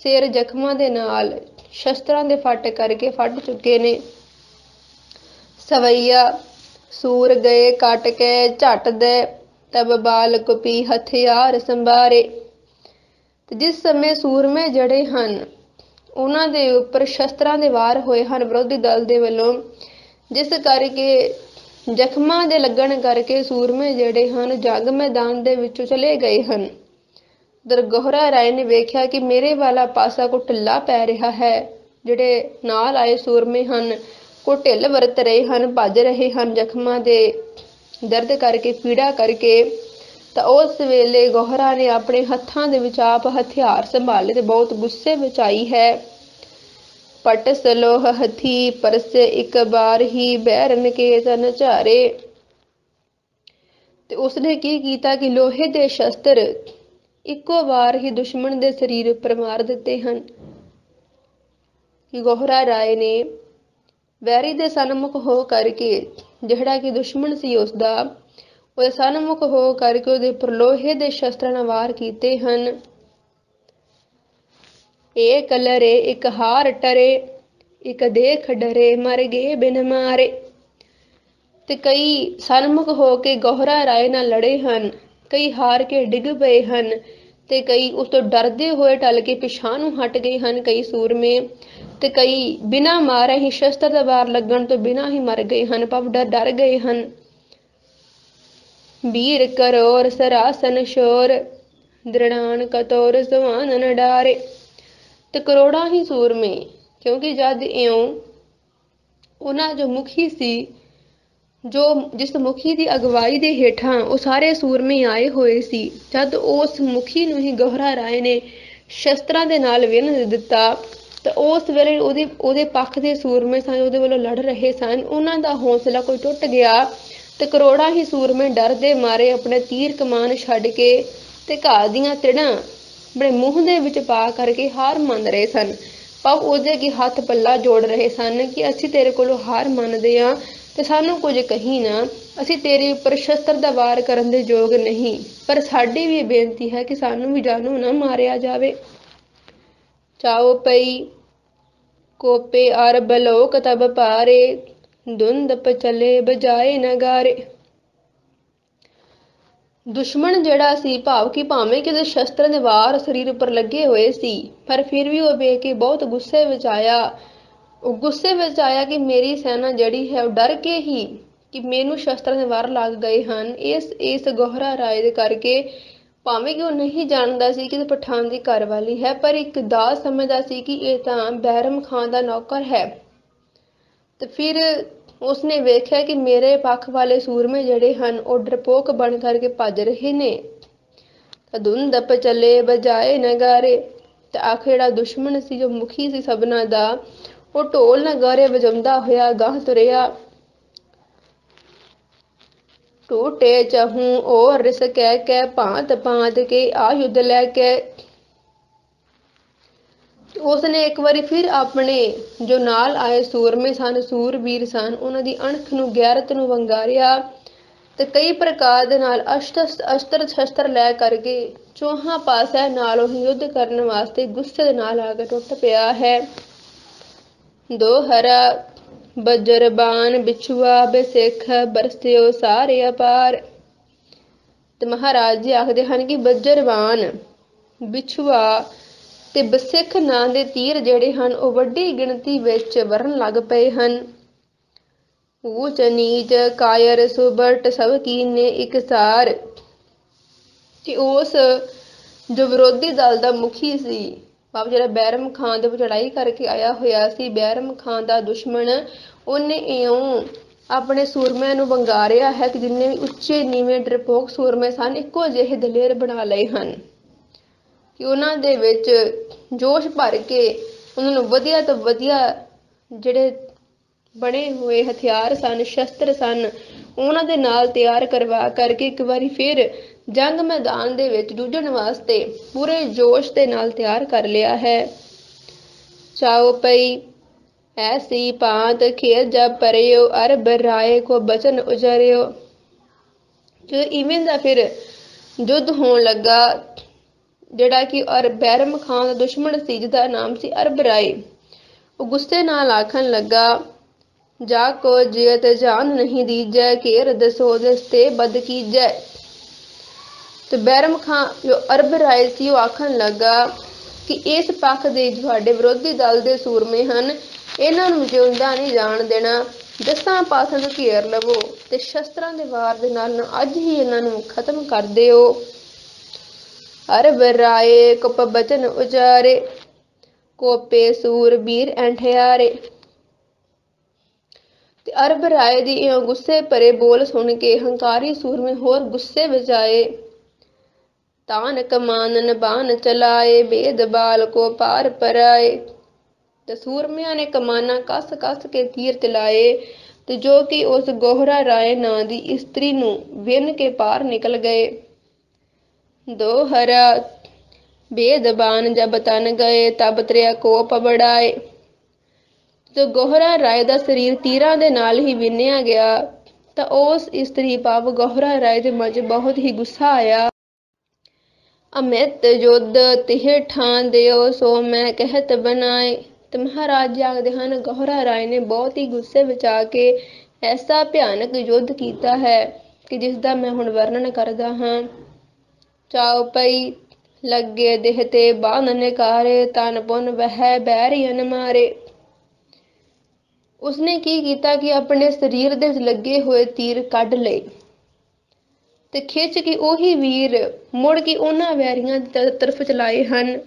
ਸਿਰ ਜ਼ਖਮਾਂ ਦੇ ਨਾਲ ਸ਼ਸਤਰਾਂ ਦੇ ਫੱਟ ਕਰਕੇ ਫਟ ਚੁੱਕੇ ਨੇ। ਸਵਈਆ ਸੂਰ ਗਏ ਕੱਟ ਕੇ ਝੱਟ ਦੇ ਤਬ ਬਾਲ ਕੁਪੀ ਹਥਿਆਰ ਸੰਭਾਰੇ। ਤੇ ਜਿਸ ਸਮੇਂ ਸੂਰਮੇ ਜਿਹੜੇ ਹਨ ਉਹਨਾਂ ਦੇ ਉੱਪਰ ਸ਼ਸਤਰਾਂ ਦੇ ਵਾਰ ਹੋਏ ਹਨ ਵਿਰੋਧੀ ਦਲ ਦੇ ਵੱਲੋਂ, ਜਿਸ ਕਰਕੇ ਜ਼ਖਮਾਂ ਦੇ ਲੱਗਣ ਕਰਕੇ ਸੂਰਮੇ ਜਿਹੜੇ ਹਨ ਜੰਗ ਮੈਦਾਨ ਦੇ ਵਿੱਚੋਂ ਚਲੇ ਗਏ ਹਨ। ਗੋਹਰਾ ਰਾਏ ਨੇ ਵੇਖਿਆ ਕਿ ਮੇਰੇ ਵਾਲਾ ਪਾਸਾ ਕੋ ਢਿੱਲਾ ਪੈ ਰਿਹਾ ਹੈ, ਜਿਹੜੇ ਨਾਲ ਆਏ ਸੂਰਮੇ ਹਨ ਕੋ ਢਿੱਲ ਵਰਤ ਰਹੇ ਹਨ, ਭੱਜ ਰਹੇ ਹਨ ਜ਼ਖਮਾਂ ਦੇ ਦਰਦ ਕਰਕੇ, ਪੀੜਾ ਕਰਕੇ। ਤਾਂ ਉਸ ਵੇਲੇ ਗੋਹਰਾ ਨੇ ਆਪਣੇ ਹੱਥਾਂ ਦੇ ਵਿੱਚ ਆਪ ਹਥਿਆਰ ਸੰਭਾਲੇ ਤੇ ਬਹੁਤ ਗੁੱਸੇ ਵਿੱਚ ਆਈ ਹੈ। पट सलोह हथी परसे एक बार ही बैरन के तन झारे। ਤੇ ਉਸਨੇ ਕੀ ਕੀਤਾ ਕਿ ਲੋਹੇ ਦੇ ਸ਼ਸਤਰ ਇੱਕੋ ਵਾਰ ਹੀ ਦੁਸ਼ਮਣ ਦੇ ਸਰੀਰ ਉੱਪਰ ਮਾਰ ਦਿੱਤੇ ਹਨ। ਕਿ ਗੋਹਰਾ ਰਾਏ ਨੇ ਵੈਰੀ ਦੇ ਸਨਮੁਖ ਹੋ ਕਰਕੇ, ਜਿਹੜਾ ਕਿ ਦੁਸ਼ਮਣ ਸੀ ਉਸਦਾ, ਉਹਦੇ ਸਨਮੁਖ ਹੋ ਕਰਕੇ ਉਹਦੇ ਉੱਪਰ ਲੋਹੇ ਦੇ ਸ਼ਸਤਰਾਂ ਨਾਲ ਵਾਰ ਕੀਤੇ ਹਨ। ਇਹ ਕਲਰੇ ਇੱਕ ਹਾਰ ਟਰੇ ਇੱਕ ਦੇਖ ਡਰੇ ਮਰ ਗਏ ਬਿਨ ਮਾਰੇ। ਤੇ ਕਈ ਸਨਮੁਖ ਹੋ ਕੇ ਗੋਹਰਾ ਰਾਏ ਨਾਲ ਲੜੇ ਹਨ, ਕਈ ਹਾਰ ਕੇ ਡਿੱਗ ਪਏ ਹਨ ਤੇ ਕਈ ਉਸ ਤੋਂ ਡਰਦੇ ਹੋਏ ਟਲ ਕੇ ਪਿਛਾਂਹ ਨੂੰ ਹਟ ਗਏ ਹਨ ਕਈ ਸੂਰਮੇ, ਤੇ ਕਈ ਬਿਨਾਂ ਮਾਰੇ ਹੀ ਸ਼ਸਤਰ ਦਾ ਵਾਰ ਲੱਗਣ ਤੋਂ ਬਿਨਾਂ ਹੀ ਮਰ ਗਏ ਹਨ, ਭਾਵ ਡਰ ਗਏ ਹਨ। ਵੀਰ ਕਰੋਰ ਸਰਾਸਨ ਸ਼ੋਰ ਦ੍ਰਿੜਾਨ ਕਤੋਰ ਸਵਾਨ ਨ ਡਾਰੇ। ਤੇ ਕਰੋੜਾਂ ਹੀ ਸੂਰਮੇ, ਕਿਉਂਕਿ ਜਦ ਇਉਂ ਉਹਨਾਂ ਜੋ ਮੁਖੀ ਸੀ, ਜੋ ਜਿਸ ਮੁਖੀ ਦੀ ਅਗਵਾਈ ਦੇ ਹੇਠਾਂ ਉਹ ਸਾਰੇ ਸੂਰਮੇ ਆਏ ਹੋਏ ਸੀ, ਜਦ ਉਸ ਮੁਖੀ ਨੂੰ ਹੀ ਗੋਹਰਾ ਰਾਏ ਨੇ ਸ਼ਸਤਰਾਂ ਦੇ ਨਾਲ ਵਿੰਨ੍ਹ ਦਿੱਤਾ ਤਾਂ ਉਸ ਵੇਲੇ ਉਹਦੇ ਪੱਖ ਦੇ ਸੂਰਮੇ ਸਨ, ਉਹਦੇ ਵੱਲੋਂ ਲੜ ਰਹੇ ਸਨ, ਉਹਨਾਂ ਦਾ ਹੌਸਲਾ ਕੋਈ ਟੁੱਟ ਗਿਆ ਤੇ ਕਰੋੜਾਂ ਹੀ ਸੂਰਮੇ ਡਰ ਦੇ ਮਾਰੇ ਆਪਣੇ ਤੀਰ ਕਮਾਨ ਛੱਡ ਕੇ ਤੇ ਘਾਹ ਦੀਆਂ ਤਿੜਾਂ ਆਪਣੇ ਮੂੰਹ ਦੇ ਵਿੱਚ ਪਾ ਕਰਕੇ ਹਾਰ ਮੰਨ ਰਹੇ ਸਨ, ਭਾਵ ਉਹਦੇ ਕੀ ਹੱਥ ਪੱਲਾ ਜੋੜ ਰਹੇ ਸਨ ਕਿ ਅਸੀਂ ਤੇਰੇ ਕੋਲੋਂ ਹਾਰ ਮੰਨਦੇ ਹਾਂ ਤੇ ਸਾਨੂੰ ਕੁਝ ਕਹੀ ਨਾ, ਅਸੀਂ ਤੇਰੇ ਉੱਪਰ ਸ਼ਸਤਰ ਦਾ ਵਾਰ ਕਰਨ ਦੇ ਯੋਗ ਨਹੀਂ, ਪਰ ਸਾਡੀ ਵੀ ਬੇਨਤੀ ਹੈ ਕਿ ਸਾਨੂੰ ਵੀ ਜਾਨੋਂ ਨਾ ਮਾਰਿਆ ਜਾਵੇ। ਚਾਉ ਪਈ ਕੋਪੇ ਅਰ ਬਲੋਕ ਤਬ ਪਾਰੇ ਧੁੰਦ ਪਚਲੇ ਬਜਾਏ ਨਗਾਰੇ। ਦੁਸ਼ਮਣ ਜਿਹੜਾ ਸੀ, ਭਾਵ ਕਿ ਭਾਵੇਂ ਕਿ ਉਹਦੇ ਸ਼ਸਤਰਾਂ ਦੇ ਵਾਰ ਸਰੀਰ ਉੱਪਰ ਲੱਗੇ ਹੋਏ ਸੀ, ਪਰ ਫਿਰ ਵੀ ਉਹ ਵੇਖ ਕੇ ਬਹੁਤ ਗੁੱਸੇ ਵਿੱਚ ਆਇਆ। ਉਹ ਗੁੱਸੇ ਵਿੱਚ ਆਇਆ ਕਿ ਮੇਰੀ ਸੈਨਾ ਜਿਹੜੀ ਹੈ ਉਹ ਡਰ ਕੇ ਹੀ ਕਿ ਮੈਨੂੰ ਸ਼ਸਤਰਾਂ ਦੇ ਵਾਰ ਲੱਗ ਗਏ ਹਨ ਇਸ ਗੋਹਰਾ ਰਾਏ ਦੇ ਕਰਕੇ, ਭਾਵੇਂ ਕਿ ਉਹ ਨਹੀਂ ਜਾਣਦਾ ਸੀ ਕਿ ਪਠਾਨ ਦੀ ਘਰਵਾਲੀ ਹੈ, ਪਰ ਇੱਕ ਦਾਸ ਸਮਝਦਾ ਸੀ ਕਿ ਇਹ ਤਾਂ ਬੈਰਮ ਖਾਨ ਦਾ ਨੌਕਰ ਹੈ। ਤੇ ਫਿਰ ਉਸਨੇ ਵੇਖਿਆ ਕਿ ਮੇਰੇ ਪੱਖ ਵਾਲੇ ਸੂਰਮੇ ਜਿਹੜੇ ਹਨ ਉਹ ਡਰਪੋਕ ਬਣ ਕਰਕੇ ਭੱਜ ਰਹੇ ਨੇ। ਧੁੰਦ ਪਚਲੇ ਬਜਾਏ ਨਗਾਰੇ। ਤੇ ਆਖਰ ਜਿਹੜਾ ਦੁਸ਼ਮਣ ਸੀ, ਜੋ ਮੁਖੀ ਸੀ ਸਭਨਾਂ ਦਾ, ਉਹ ਢੋਲ ਨਗਾਰੇ ਵਜਾਉਂਦਾ ਹੋਇਆ ਗਾਹ ਤੁਰਿਆ। ਟੂਟੇ ਚਹੂੰ ਔਰ ਰਿਸ ਕਹਿ ਕੇ ਭਾਂਤ ਭਾਂਤ ਕੇ ਆਯੁਧ ਲੈ ਕੇ। ਉਸਨੇ ਇੱਕ ਵਾਰੀ ਫਿਰ ਆਪਣੇ ਜੋ ਨਾਲ ਆਏ ਸੂਰਮੇ ਸਨ, ਸੂਰਬੀਰ ਸਨ, ਉਹਨਾਂ ਦੀ ਅਣਖ ਨੂੰ, ਗੈਰਤ ਨੂੰ ਵੰਗਾਰਿਆ ਤੇ ਕਈ ਪ੍ਰਕਾਰ ਦੇ ਨਾਲ ਅਸਤਰ ਸ਼ਸਤਰ ਲੈ ਕਰਕੇ ਚੌਹਾਂ ਪਾਸਿਆਂ ਨਾਲ ਉਹ ਯੁੱਧ ਕਰਨ ਵਾਸਤੇ ਗੁੱਸੇ ਦੇ ਨਾਲ ਆ ਕੇ ਟੁੱਟ ਪਿਆ ਹੈ। ਦੋਹਰਾ ਬਜਰਬਾਨ ਬਿਛੂਆ ਬਸਿੱਖ ਬਰਸਿਓ ਸਾਰੇ ਅਪਾਰ। ਤੇ ਮਹਾਰਾਜ ਜੀ ਆਖਦੇ ਹਨ ਕਿ ਬਜਰਬਾਨ, ਬਿਛੂਆ ਤੇ ਬਸਿੱਖ ਨਾਂ ਦੇ ਤੀਰ ਜਿਹੜੇ ਹਨ ਉਹ ਵੱਡੀ ਗਿਣਤੀ ਵਿੱਚ ਵਰਨ ਲੱਗ ਪਏ ਹਨ। ਊਚ ਨੀਚ ਕਾਇਰ ਸੁਬਟ ਸਭ ਕੀਨੇ ਇਕਸਾਰ। ਕਿ ਉਸ ਜੋ ਵਿਰੋਧੀ ਦਲ ਦਾ ਮੁਖੀ ਸੀ, ਭਾਵ ਜਿਹੜਾ ਬੈਰਮ ਖਾਨ ਦੇ ਉੱਪਰ ਚੜਾਈ ਕਰਕੇ ਆਇਆ ਹੋਇਆ ਸੀ, ਬੈਰਮ ਖਾਨ ਦਾ ਦੁਸ਼ਮਣ, ਉਹਨੇ ਇਉਂ ਆਪਣੇ ਸੂਰਮਿਆਂ ਨੂੰ ਵੰਗਾਰਿਆ ਹੈ ਕਿ ਜਿੰਨੇ ਵੀ ਉੱਚੇ ਨੀਵੇਂ ਡਰਪੋਕ ਸੂਰਮੇ ਸਨ, ਇੱਕੋ ਜਿਹੇ ਦਲੇਰ ਬਣਾ ਲਏ ਹਨ ਕਿ ਉਹਨਾਂ ਦੇ ਵਿੱਚ ਜੋਸ਼ ਭਰ ਕੇ ਉਹਨਾਂ ਨੂੰ ਵਧੀਆ ਤੋਂ ਵਧੀਆ ਜਿਹੜੇ ਬਣੇ ਹੋਏ ਹਥਿਆਰ ਸਨ, ਸ਼ਸਤਰ ਸਨ, ਉਹਨਾਂ ਦੇ ਨਾਲ ਤਿਆਰ ਕਰਵਾ ਕਰਕੇ ਇੱਕ ਵਾਰੀ ਫਿਰ ਜੰਗ ਮੈਦਾਨ ਦੇ ਵਿੱਚ ਜੂਝਣ ਵਾਸਤੇ ਪੂਰੇ ਜੋਸ਼ ਦੇ ਨਾਲ ਤਿਆਰ ਕਰ ਲਿਆ ਹੈ। ਚਾਉ ਪਈ ਐਸੀ ਭਾਂਤ ਖੇਲ ਜਬ ਪਰਿਓ ਅਰਬ ਰਾਏ ਕੋ ਬਚਨ ਉਜਰਿਓ। ਜਦੋਂ ਇਵੇਂ ਦਾ ਫਿਰ ਯੁੱਧ ਹੋਣ ਲੱਗਾ, ਜਿਹੜਾ ਕਿ ਬੈਰਮ ਖਾਨ ਦਾ ਦੁਸ਼ਮਣ ਸੀ, ਜਿਹਦਾ ਨਾਮ ਸੀ ਅਰਬ ਰਾਏ, ਉਹ ਗੁੱਸੇ ਨਾਲ ਆਖਣ ਲੱਗਾ, ਜਾ ਕੋ ਜਿयत ਜਾਨ ਨਹੀਂ ਦੀਜੈ ਘੇਰ ਦਸੋ ਦਸਤੇ ਬਦ ਕੀਜੈ। ਤੇ ਬੈਰਮ ਖਾਨ ਜੋ ਅਰਬ ਰਾਏ ਸੀ, ਉਹ ਆਖਣ ਲੱਗਾ ਕਿ ਇਸ ਪੱਖ ਦੇ ਤੁਹਾਡੇ ਵਿਰੋਧੀ ਦਲ ਦੇ ਸੂਰਮੇ ਹਨ, ਇਹਨਾਂ ਨੂੰ ਜਿਉਂਦਾ ਨਹੀਂ ਜਾਣ ਦੇਣਾ, 10 ਪਾਸਿਆਂ ਤੋਂ ਘੇਰ ਲਵੋ ਤੇ ਸ਼ਸਤਰਾਂ ਦੇ ਵਾਰ ਦੇ ਨਾਲ ਅੱਜ ਹੀ ਇਹਨਾਂ ਨੂੰ ਖਤਮ ਕਰ ਦਿਓ। ਅਰਬ ਰਾਏ ਕੁਪ ਬਚਨ ਉਚਾਰੇ ਕੋਪੇ ਸੂਰਬੀਰ ਐਂਠਿਆਰੇ। ਤੇ ਅਰਬ ਰਾਏ ਦੀ ਇਹ ਗੁੱਸੇ ਭਰੇ ਬੋਲ ਸੁਣ ਕੇ ਹੰਕਾਰੀ ਸੂਰਮੇ ਹੋਰ ਗੁੱਸੇ ਵਿੱਚ ਆਏ। ਤਾਨ ਕਮਾਨਨ ਬਾਨ ਚਲਾਏ ਬੇਦ ਬਾਲ ਕੋ ਪਾਰ ਪਰਾਏ। ਤੇ ਸੂਰਮਿਆਂ ਨੇ ਕਮਾਨਾਂ ਕੱਸ ਕੱਸ ਕੇ ਤੀਰ ਚਲਾਏ ਤੇ ਜੋ ਕਿ ਉਸ ਗੋਹਰਾ ਰਾਏ ਨਾਂ ਦੀ ਇਸਤਰੀ ਨੂੰ ਵਿੰਨ ਕੇ ਪਾਰ ਨਿਕਲ ਗਏ। ਦੋ ਹਰਾ ਬੇਜ਼ਬਾਨ ਜਬ ਤਨ ਗਏ ਤਬ ਤ੍ਰਿਆ ਕੋਪ ਬੜਾਏ। ਜੋ ਗੋਹਰਾ ਰਾਏ ਦਾ ਸਰੀਰ ਤੀਰਾਂ ਦੇ ਨਾਲ ਹੀ ਵਿੰਨਿਆ ਗਿਆ ਤਾਂ ਉਸ ਇਸਤਰੀ ਭਾਵ ਗੋਹਰਾ ਰਾਏ ਦੇ ਮਨ 'ਚ ਬਹੁਤ ਹੀ ਗੁੱਸਾ ਆਇਆ। ਅਮਿਤ ਯੁੱਧ ਤਿਹ ਠਾਨ ਦਿਓ ਸੋ ਮੈਂ ਕਹਿਤ ਬਨਾਏ। ਤੇ ਮਹਾਰਾਜ ਜੀ ਆਖਦੇ ਹਨ ਗੋਹਰਾ ਰਾਏ ਨੇ ਬਹੁਤ ਹੀ ਗੁੱਸੇ ਵਿੱਚ ਆ ਕੇ ਐਸਾ ਭਿਆਨਕ ਯੁੱਧ ਕੀਤਾ ਹੈ ਕਿ ਜਿਸ ਦਾ ਮੈਂ ਹੁਣ ਵਰਣਨ ਕਰਦਾ ਹਾਂ। ਚਾਉ ਪਈ ਲੱਗੇ ਦੇਹ ਤੇ ਬਾਂਧ ਨਿਕਾਰੇ ਤਨ ਪੁਨ ਵਹਿ ਬੈਰੀਅਨ ਮਾਰੇ। ਉਸਨੇ ਕੀ ਕੀਤਾ ਕਿ ਆਪਣੇ ਸਰੀਰ ਦੇ ਲੱਗੇ ਹੋਏ ਤੀਰ ਕੱਢ ਲਏ ਤੇ ਖਿੱਚ ਕੇ ਉਹੀ ਵੀਰ ਮੁੜ ਕੇ ਉਹਨਾਂ ਵੈਰੀਆਂ ਦੀ ਤਰਫ ਚਲਾਏ ਹਨ।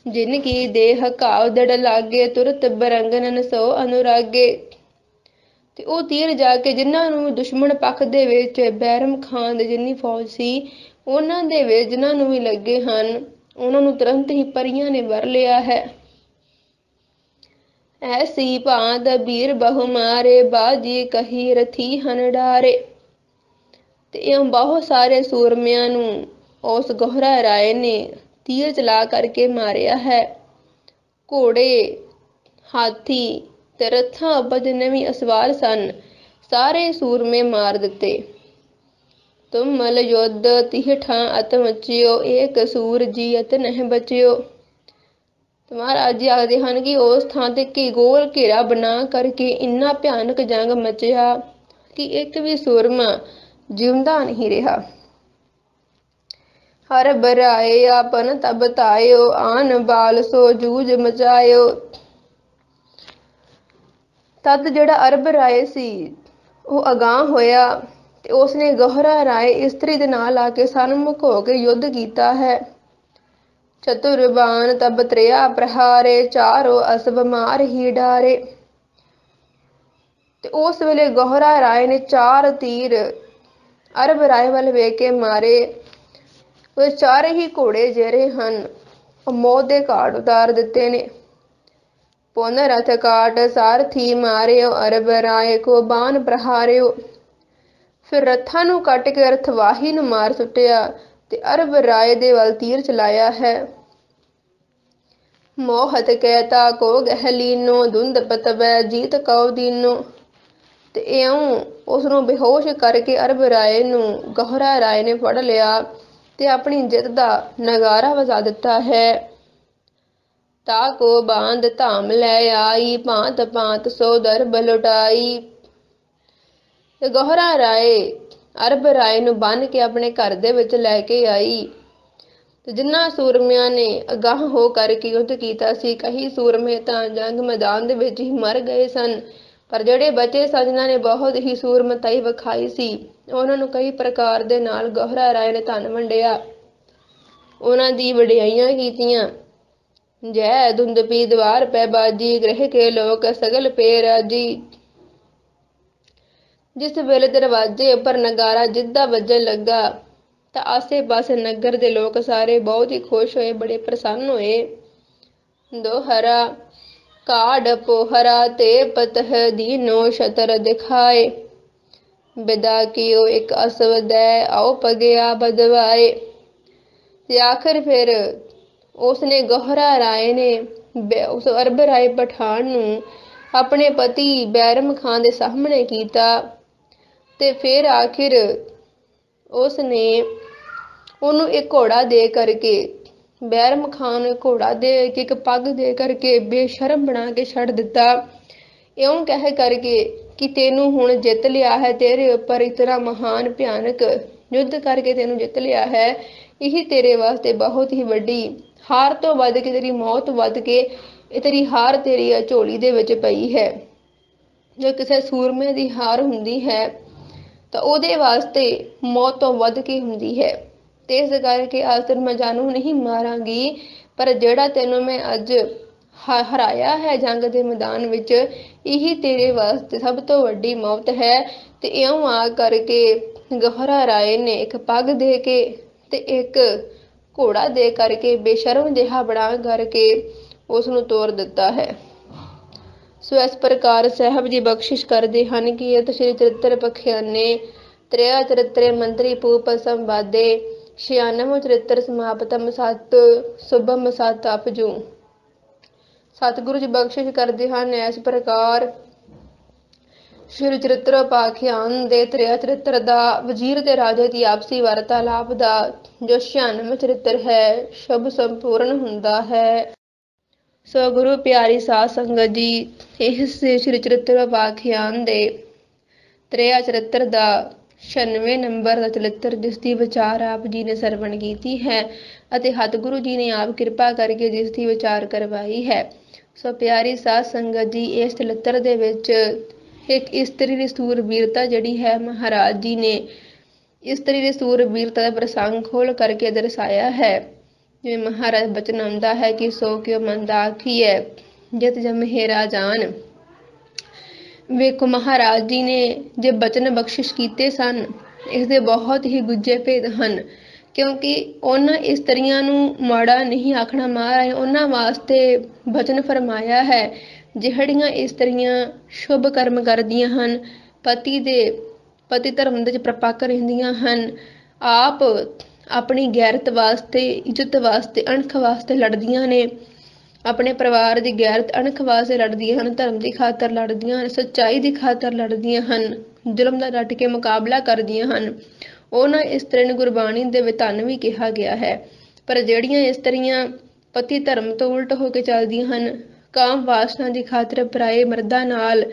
ਜਿਨ ਕੀ ਦੇਹ ਘਾਵ ਦੜ ਲਾਗੇ ਤੁਰਤ ਬਰੰਗਨਨ ਸੋ ਅਨੁਰਾਗੇ। ਤੇ ਉਹ ਤੀਰ ਜਾ ਕੇ ਜਿਨ੍ਹਾਂ ਨੂੰ ਦੁਸ਼ਮਣ ਪੱਖ ਦੇ ਵਿੱਚ ਬੈਰਮ ਖਾਨ ਦੇ ਜਿੰਨੀ ਫੌਜ ਸੀ ਉਹਨਾਂ ਦੇ ਵਿੱਚ ਜਿਨ੍ਹਾਂ ਨੂੰ ਵੀ ਲੱਗੇ ਹਨ ਉਹਨਾਂ ਨੂੰ ਤੁਰੰਤ ਹੀ ਪਰੀਆਂ ਨੇ ਵਰ ਲਿਆ ਹੈ। ਐਸੀ ਭਾਂਤ ਵੀਰ ਬਹੁ ਮਾਰੇ ਬਾਜੀ ਕਹੀ ਰਥੀ ਹਨ ਡਾਰੇ। ਤੇ ਇਹ ਬਹੁਤ ਸਾਰੇ ਸੂਰਮਿਆਂ ਨੂੰ ਉਸ ਗੋਹਰਾ ਰਾਏ ਨੇ ਤੀਰ ਚਲਾ ਕਰਕੇ ਮਾਰਿਆ ਹੈ। ਘੋੜੇ ਹਾਥੀ ਤੇ ਰੱਥਾਂ ਉੱਪਰ ਜਿੰਨੇ ਵੀ ਅਸਵਾਰ ਸਨ ਸਾਰੇ ਸੂਰਮੇ ਮਾਰ ਦਿੱਤੇ। ਤੁਮਲ ਯੁੱਧ ਤਿਹ ਠਾਂ ਅਤ ਮਚਿਓ ਏਕ ਸੂਰ ਜੀਅਤ ਨਹਿ ਬਚਿਓ। ਮਹਾਰਾਜ ਜੀ ਆਖਦੇ ਹਨ ਕਿ ਉਸ ਥਾਂ ਤੇ ਕੀ ਗੋਲ ਘੇਰਾ ਬਣਾ ਕਰਕੇ ਇੰਨਾ ਭਿਆਨਕ ਜੰਗ ਮਚਿਆ ਕਿ ਇੱਕ ਵੀ ਸੂਰਮਾ ਜਿਉਂਦਾ ਨਹੀਂ ਰਿਹਾ। ਹਰ ਬਰਾਏ ਆਪਨ ਤਬ ਤਾਇਓ ਆਨ ਬਾਲ ਸੋ ਜੂਝ ਮਚਾਇਓ। ਤਦ ਜਿਹੜਾ ਅਰਬ ਰਾਏ ਸੀ ਉਹ ਅਗਾਂਹ ਹੋਇਆ ਤੇ ਉਸਨੇ ਗੋਹਰਾ ਰਾਏ ਇਸਤਰੀ ਦੇ ਨਾਲ ਆ ਕੇ ਸਨਮੁਖ ਹੋ ਕੇ ਯੁੱਧ ਕੀਤਾ ਹੈ। ਚਤੁਰਬਾਨ ਤਬ ਤ੍ਰਿਆ ਪ੍ਰਹਾਰੇ ਚਾਰੋ ਅਸਬ ਮਾਰ ਹੀ ਡਾਰੇ। ਤੇ ਉਸ ਵੇਲੇ ਗੋਹਰਾ ਰਾਏ ਨੇ 4 ਤੀਰ ਅਰਬ ਰਾਏ ਵੱਲ ਵੇਖ ਕੇ ਮਾਰੇ। ਉਹ ਚਾਰੇ ਹੀ ਘੋੜੇ ਜਿਹੜੇ ਹਨ ਉਹ ਮੌਤ ਦੇ ਘਾਟ ਉਤਾਰ ਦਿੱਤੇ ਨੇ। ਪੁਨ ਰਥ ਕਾਟ ਸਾਰਥੀ ਮਾਰਿਓ ਅਰਬ ਰਾਏ ਕੋ ਬਾਣ ਪ੍ਰਹਾਰਿਓ। ਫਿਰ ਰੱਥਾਂ ਨੂੰ ਕੱਟ ਕੇ ਰਥਵਾਹੀ ਨੂੰ ਮਾਰ ਸੁੱਟਿਆ ਤੇ ਅਰਬ ਰਾਏ ਦੇ ਵੱਲ ਤੀਰ ਚਲਾਇਆ ਹੈ। ਮੋਹਤ ਕਹਿਤਾ ਕੋ ਗਹਿ ਲੀਨੋ ਧੁੰਦ ਪਤਵੈ ਜੀਤ ਕਉ ਦੀਨੋ। ਤੇ ਇਉਂ ਉਸਨੂੰ ਬੇਹੋਸ਼ ਕਰਕੇ ਅਰਬ ਰਾਏ ਨੂੰ ਗੋਹਰਾ ਰਾਏ ਨੇ ਫੜ ਲਿਆ ਤੇ ਆਪਣੀ ਜਿੱਤ ਦਾ ਨਗਾਰਾ ਵਜਾ ਦਿੱਤਾ ਹੈ। ਤਾ ਕੋ ਬਾਂਧ ਧਾਮ ਲੈ ਆਈ ਭਾਂਤ ਭਾਂਤ ਸੋ ਦਰਬ ਲੁਟਾਈ। ਤੇ ਗੋਹਰਾ ਰਾਏ ਅਰਬ ਰਾਏ ਨੂੰ ਬੰਨ ਕੇ ਆਪਣੇ ਘਰ ਦੇ ਵਿੱਚ ਲੈ ਕੇ ਆਈ। ਤੇ ਜਿਨ੍ਹਾਂ ਸੂਰਮਿਆਂ ਨੇ ਅਗਾਂਹ ਹੋ ਕਰਕੇ ਯੁੱਧ ਕੀਤਾ ਸੀ ਕਈ ਸੂਰਮੇ ਤਾਂ ਜੰਗ ਮੈਦਾਨ ਦੇ ਵਿੱਚ ਹੀ ਮਰ ਗਏ ਸਨ ਪਰ ਜਿਹੜੇ ਬਚੇ ਸਨ ਜਿਨ੍ਹਾਂ ਨੇ ਬਹੁਤ ਹੀ ਸੂਰਮਤਾਈ ਵਿਖਾਈ ਸੀ ਉਹਨਾਂ ਨੂੰ ਕਈ ਪ੍ਰਕਾਰ ਦੇ ਨਾਲ ਗੋਹਰਾ ਰਾਏ ਨੇ ਧਨ ਵੰਡਿਆ ਉਹਨਾਂ ਦੀ ਵਡਿਆਈਆਂ ਕੀਤੀਆਂ। ਜੈ ਧੁੰਦਪੀ ਦਵਾਰ ਪੈ ਬਾਜੀ ਗ੍ਰਹਿ ਕੇ ਲੋਕ ਸਗਲ ਪੇ ਰਾਜੀ। ਜਿਸ ਵੇਲੇ ਦਰਵਾਜ਼ੇ ਉੱਪਰ ਨਗਾਰਾ ਜਿੱਦਾ ਵੱਜਣ ਲੱਗਾ ਤਾਂ ਆਸੇ ਪਾਸੇ ਨਗਰ ਦੇ ਲੋਕ ਸਾਰੇ ਬਹੁਤ ਹੀ ਖੁਸ਼ ਹੋਏ ਬੜੇ ਪ੍ਰਸੰਨ ਹੋਏ। ਦੋਹਰਾ ਕਾਢ ਪੋਹਰਾ ਤੇ ਪਤਹ ਦੀਨੋ ਸ਼ਤਰ ਦਿਖਾਏ। ਵਿਦਾ ਕੀਓ ਇੱਕ ਅਸਵਦੈ ਆਓ ਪਗਿਆ ਬਦਵਾਏ। ਤੇ ਆਖਿਰ ਫਿਰ ਉਸਨੇ ਗੋਹਰਾ ਰਾਏ ਨੇ ਉਸ ਅਰਬ ਰਾਏ ਪਠਾਨ ਨੂੰ ਆਪਣੇ ਪਤੀ ਬੈਰਮ ਖਾਨ ਦੇ ਸਾਹਮਣੇ ਕੀਤਾ ਤੇ ਫਿਰ ਆਖਿਰ ਉਸਨੇ ਉਹਨੂੰ ਇੱਕ ਘੋੜਾ ਦੇ ਕਰਕੇ ਬੈਰਮ ਖਾਨ ਨੂੰ ਘੋੜਾ ਦੇ ਕੇ ਇੱਕ ਪੱਗ ਦੇ ਕਰਕੇ ਬੇਸ਼ਰਮ ਬਣਾ ਕੇ ਛੱਡ ਦਿੱਤਾ। ਇਉਂ ਕਹਿ ਕਰਕੇ ਕਿ ਤੈਨੂੰ ਹੁਣ ਜਿੱਤ ਲਿਆ ਹੈ ਤੇਰੇ ਉੱਪਰ ਇਤਨਾ ਮਹਾਨ ਭਿਆਨਕ ਯੁੱਧ ਕਰਕੇ ਤੈਨੂੰ ਜਿੱਤ ਲਿਆ ਹੈ ਇਹ ਤੇਰੇ ਵਾਸਤੇ ਬਹੁਤ ਹੀ ਵੱਡੀ ਹਾਰ ਤੋਂ ਵੱਧ ਕੇ ਤੇਰੀ ਮੌਤ ਵੱਧ ਕੇ ਇਹ ਤੇਰੀ ਹਾਰ ਤੇਰੀ ਝੋਲੀ ਦੇ ਵਿੱਚ ਪਈ ਹੈ। ਜੇ ਕਿਸੇ ਸੂਰਮੇ ਦੀ ਹਾਰ ਹੁੰਦੀ ਹੈ ਤਾਂ ਉਹਦੇ ਵਾਸਤੇ ਮੌਤ ਤੋਂ ਵੱਧ ਕੇ ਹੁੰਦੀ ਹੈ ਤੇ ਇਸ ਕਰਕੇ ਅੱਜ ਤੈਨੂੰ ਮੈਂ ਜਾਨੋਂ ਨਹੀਂ ਮਾਰਾਂਗੀ ਪਰ ਜਿਹੜਾ ਤੈਨੂੰ ਮੈਂ ਅੱਜ ਹਰਾਇਆ ਹੈ ਜੰਗ ਦੇ ਮੈਦਾਨ ਵਿੱਚ ਇਹੀ ਤੇਰੇ ਵਾਸਤੇ ਸਭ ਤੋਂ ਵੱਡੀ ਮੌਤ ਹੈ। ਤੇ ਇਉਂ ਆ ਕਰਕੇ ਗੋਹਰਾ ਰਾਏ ਨੇ ਇੱਕ ਪੱਗ ਦੇ ਕੇ ਤੇ ਇੱਕ ਘੋੜਾ ਦੇ ਕਰਕੇ ਬੇਸ਼ਰਮ ਜਿਹਾ ਬਣਾ ਕਰਕੇ ਉਸ ਨੂੰ ਤੋਰ ਦਿੱਤਾ ਹੈ। ਸੋ ਇਸ ਪ੍ਰਕਾਰ ਸਾਹਿਬ ਜੀ ਬਖਸ਼ਿਸ਼ ਕਰਦੇ ਹਨ ਕਿ ਇਹ ਸ਼੍ਰੀ ਚਰਿਤ੍ਰ ਪਖਿਆਨੇ ਤ੍ਰਿਆ ਚਰਿਤਰੇ ਮੰਤਰੀ ਭੂਪ ਸੰਵਾਦੇ 96 ਚਰਿਤ੍ਰ ਸਮਾਪਤਮ ਸਤ ਸੁਭਮ ਸਤ ਅਪਜੂ। ਸਤਿਗੁਰੂ ਜੀ ਬਖਸ਼ਿਸ਼ ਕਰਦੇ ਹਨ ਇਸ ਪ੍ਰਕਾਰ ਸ਼੍ਰੀ ਚਰਿਤ੍ਰ ਉਪਾਖਿਆਨ ਦੇ ਤ੍ਰਿਆ ਚਰਿਤ੍ਰ ਦਾ ਵਜ਼ੀਰ ਤੇ ਰਾਜੇ ਦੀ ਆਪਸੀ ਵਾਰਤਾਲਾਪ ਦਾ ਜੋ 96 ਚਰਿਤ੍ਰ ਹੈ ਸ਼ੁਭ ਸੰਪੂਰਨ ਹੁੰਦਾ ਹੈ। ਸੋ ਗੁਰੂ ਪਿਆਰੀ ਸਾਧ ਸੰਗਤ ਜੀ, ਇਸ ਸ਼੍ਰੀ ਚਰਿਤ੍ਰ ਉਪਾਖਿਆਨ ਦੇ ਤ੍ਰਿਆ ਚਰਿਤ੍ਰ ਦਾ 96 ਨੰਬਰ ਦਾ ਚਰਿਤ੍ਰ ਜਿਸ ਦੀ ਵਿਚਾਰ ਆਪ ਜੀ ਨੇ ਸਰਵਣ ਕੀਤੀ ਹੈ ਅਤੇ ਸਤਿਗੁਰੂ ਜੀ ਨੇ ਆਪ ਕਿਰਪਾ ਕਰਕੇ ਜਿਸ ਦੀ ਵਿਚਾਰ ਕਰਵਾਈ ਹੈ। ਸੋ ਪਿਆਰੀ ਸਾਧ ਸੰਗਤ ਜੀ, ਇਸ ਚਰਿਤ੍ਰ ਦੇ ਵਿੱਚ ਇੱਕ ਇਸਤਰੀ ਦੀ ਸੂਰਬੀਰਤਾ ਜਿਹੜੀ ਹੈ ਮਹਾਰਾਜ ਜੀ ਨੇ ਇਸਤਰੀ ਦੀ ਸੂਰਬੀਰਤਾ ਦਾ ਪ੍ਰਸੰਗ ਖੋਲ ਕਰਕੇ ਦਰਸਾਇਆ ਹੈ। ਜਿਵੇਂ ਮਹਾਰਾਜ ਬਚਨ ਆਉਂਦਾ ਹੈ ਕਿ ਸੋ ਕਿਉ ਮੰਦਾ ਆਖੀਐ ਜਿਤ ਜੰਮਹਿ ਰਾਜਾਨ। ਵੇਖੋ ਮਹਾਰਾਜ ਜੀ ਨੇ ਜੇ ਬਚਨ ਬਖਸ਼ਿਸ਼ ਕੀਤੇ ਸਨ, ਇਸ ਦੇ ਬਹੁਤ ਹੀ ਗੁੱਝੇ ਭੇਦ ਹਨ, ਕਿਉਂਕਿ ਉਹਨਾਂ ਇਸਤਰੀਆਂ ਨੂੰ ਮਾੜਾ ਨਹੀਂ ਆਖਣਾ। ਮਹਾਰਾਜ ਉਹਨਾਂ ਵਾਸਤੇ ਬਚਨ ਫਰਮਾਇਆ ਹੈ ਜਿਹੜੀਆਂ ਇਸਤਰੀਆਂ ਸ਼ੁਭ ਕਰਮ ਕਰਦੀਆਂ ਹਨ, ਪਤੀ ਧਰਮ ਦੇ ਵਿੱਚ ਪ੍ਰਪੱਕ ਰਹਿੰਦੀਆਂ ਹਨ, ਆਪ ਆਪਣੀ ਗੈਰਤ ਵਾਸਤੇ, ਇੱਜ਼ਤ ਵਾਸਤੇ, ਅਣਖ ਵਾਸਤੇ ਲੜਦੀਆਂ ਨੇ, ਆਪਣੇ ਪਰਿਵਾਰ ਦੀ ਗੈਰਤ ਅਣਖ ਵਾਸਤੇ ਲੜਦੀਆਂ ਹਨ, ਧਰਮ ਦੀ ਖਾਤਰ ਲੜਦੀਆਂ ਹਨ, ਸੱਚਾਈ ਦੀ ਖਾਤਰ ਲੜਦੀਆਂ ਹਨ, ਜ਼ੁਲਮ ਦਾ ਡਟ ਕੇ ਮੁਕਾਬਲਾ ਕਰਦੀਆਂ ਹਨ। ਉਹਨਾਂ ਇਸਤਰੀਆਂ ਨੂੰ ਗੁਰਬਾਣੀ ਦੇ ਵਿੱਚ ਧੰਨ ਵੀ ਕਿਹਾ ਗਿਆ ਹੈ। ਪਰ ਜਿਹੜੀਆਂ ਇਸਤਰੀਆਂ ਪਤੀ ਧਰਮ ਤੋਂ ਉਲਟ ਹੋ ਕੇ ਚੱਲਦੀਆਂ ਹਨ, ਕਾਮ ਵਾਸਨਾ ਦੀ ਖਾਤਰ ਪਰਾਏ ਮਰਦਾਂ ਨਾਲ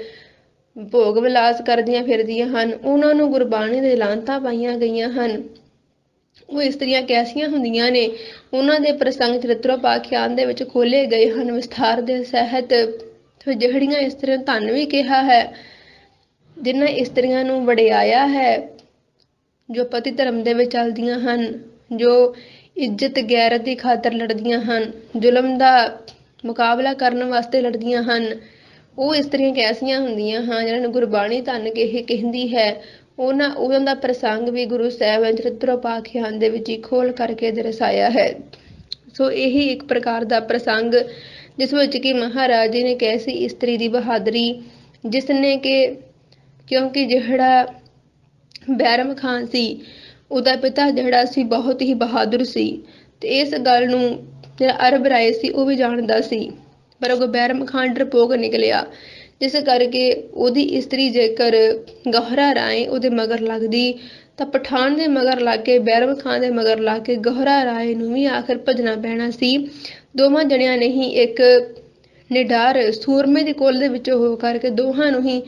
ਭੋਗ ਵਿਲਾਸ ਕਰਦੀਆਂ ਫਿਰਦੀਆਂ ਹਨ, ਉਹਨਾਂ ਨੂੰ ਗੁਰਬਾਣੀ ਦੇ ਲਾਂਤਾਂ ਪਾਈਆਂ ਗਈਆਂ ਹਨ। ਉਹ ਇਸਤਰੀਆਂ ਕੈਸੀਆਂ ਹੁੰਦੀਆਂ ਨੇ, ਉਹਨਾਂ ਦੇ ਪ੍ਰਸੰਗ ਚਰਿਤ੍ਰੋਪਾਖਿਆਨ ਦੇ ਵਿੱਚ ਖੋਲੇ ਗਏ ਹਨ ਵਿਸਥਾਰ ਦੇ ਸਹਿਤ। ਜਿਹੜੀਆਂ ਇਸਤਰੀਆਂ ਧੰਨ ਵੀ ਕਿਹਾ ਹੈ, ਜਿਨ੍ਹਾਂ ਇਸਤਰੀਆਂ ਨੂੰ ਵਡਿਆਇਆ ਹੈ, ਜੋ ਪਤੀ ਧਰਮ ਦੇ ਵਿੱਚ ਚੱਲਦੀਆਂ ਹਨ, ਜੋ ਇੱਜ਼ਤ ਗੈਰਤ ਦੀ ਖਾਤਰ ਲੜਦੀਆਂ ਹਨ, ਜ਼ੁਲਮ ਦਾ ਮੁਕਾਬਲਾ ਕਰਨ ਵਾਸਤੇ ਲੜਦੀਆਂ ਹਨ, ਉਹ ਇਸਤਰੀਆਂ ਕੈਸੀਆਂ ਹੁੰਦੀਆਂ ਹਨ ਜਿਹਨਾਂ ਨੂੰ ਗੁਰਬਾਣੀ ਧੰਨ ਕਹਿੰਦੀ ਹੈ। ਉਹਨਾਂ ਦਾ ਪ੍ਰਸੰਗ ਵੀ ਗੁਰੂ ਸਾਹਿਬ ਨੇ ਚਰਿਤ੍ਰੋਪਾਖਿਆਨ ਦੇ ਵਿੱਚ ਹੀ ਖੋਲ ਕਰਕੇ ਦਰਸਾਇਆ ਹੈ। ਸੋ ਇਹੀ ਇੱਕ ਪ੍ਰਕਾਰ ਦਾ ਪ੍ਰਸੰਗ ਜਿਸ ਵਿੱਚ ਕਿ ਮਹਾਰਾਜ ਜੀ ਨੇ ਕੈਸੀ ਇਸਤਰੀ ਦੀ ਬਹਾਦਰੀ, ਜਿਸ ਨੇ ਕਿਉਂਕਿ ਜਿਹੜਾ ਬੈਰਮ ਖਾਨ ਸੀ, ਉਹਦਾ ਪਿਤਾ ਜਿਹੜਾ ਸੀ ਬਹੁਤ ਹੀ ਬਹਾਦਰ ਸੀ ਤੇ ਇਸ ਗੱਲ ਨੂੰ ਜਿਹੜਾ ਅਰਬ ਰਾਏ ਸੀ ਉਹ ਵੀ ਜਾਣਦਾ ਸੀ, ਪਰ ਉਹ ਬੈਰਮ ਖਾਨ ਡਰਪੋਕ ਨਿਕਲਿਆ, ਜਿਸ ਕਰਕੇ ਉਹਦੀ ਇਸਤਰੀ ਜੇਕਰ ਗੋਹਰਾ ਰਾਏ ਉਹਦੇ ਮਗਰ ਲੱਗਦੀ ਤਾਂ ਪਠਾਨ ਦੇ ਮਗਰ ਲੱਗ ਕੇ, ਬੈਰਮ ਖਾਨ ਦੇ ਮਗਰ ਲੱਗ ਕੇ ਗੋਹਰਾ ਰਾਏ ਨੂੰ ਵੀ ਆਖਰ ਭੱਜਣਾ ਪੈਣਾ ਸੀ। ਦੋਵਾਂ ਜਣਿਆਂ ਨੇ ਹੀ ਇੱਕ ਨਿਡਰ ਸੂਰਮੇ ਦੀ ਕੁੱਲ ਦੇ ਵਿੱਚੋਂ ਹੋ ਕਰਕੇ ਦੋਹਾਂ ਨੂੰ ਹੀ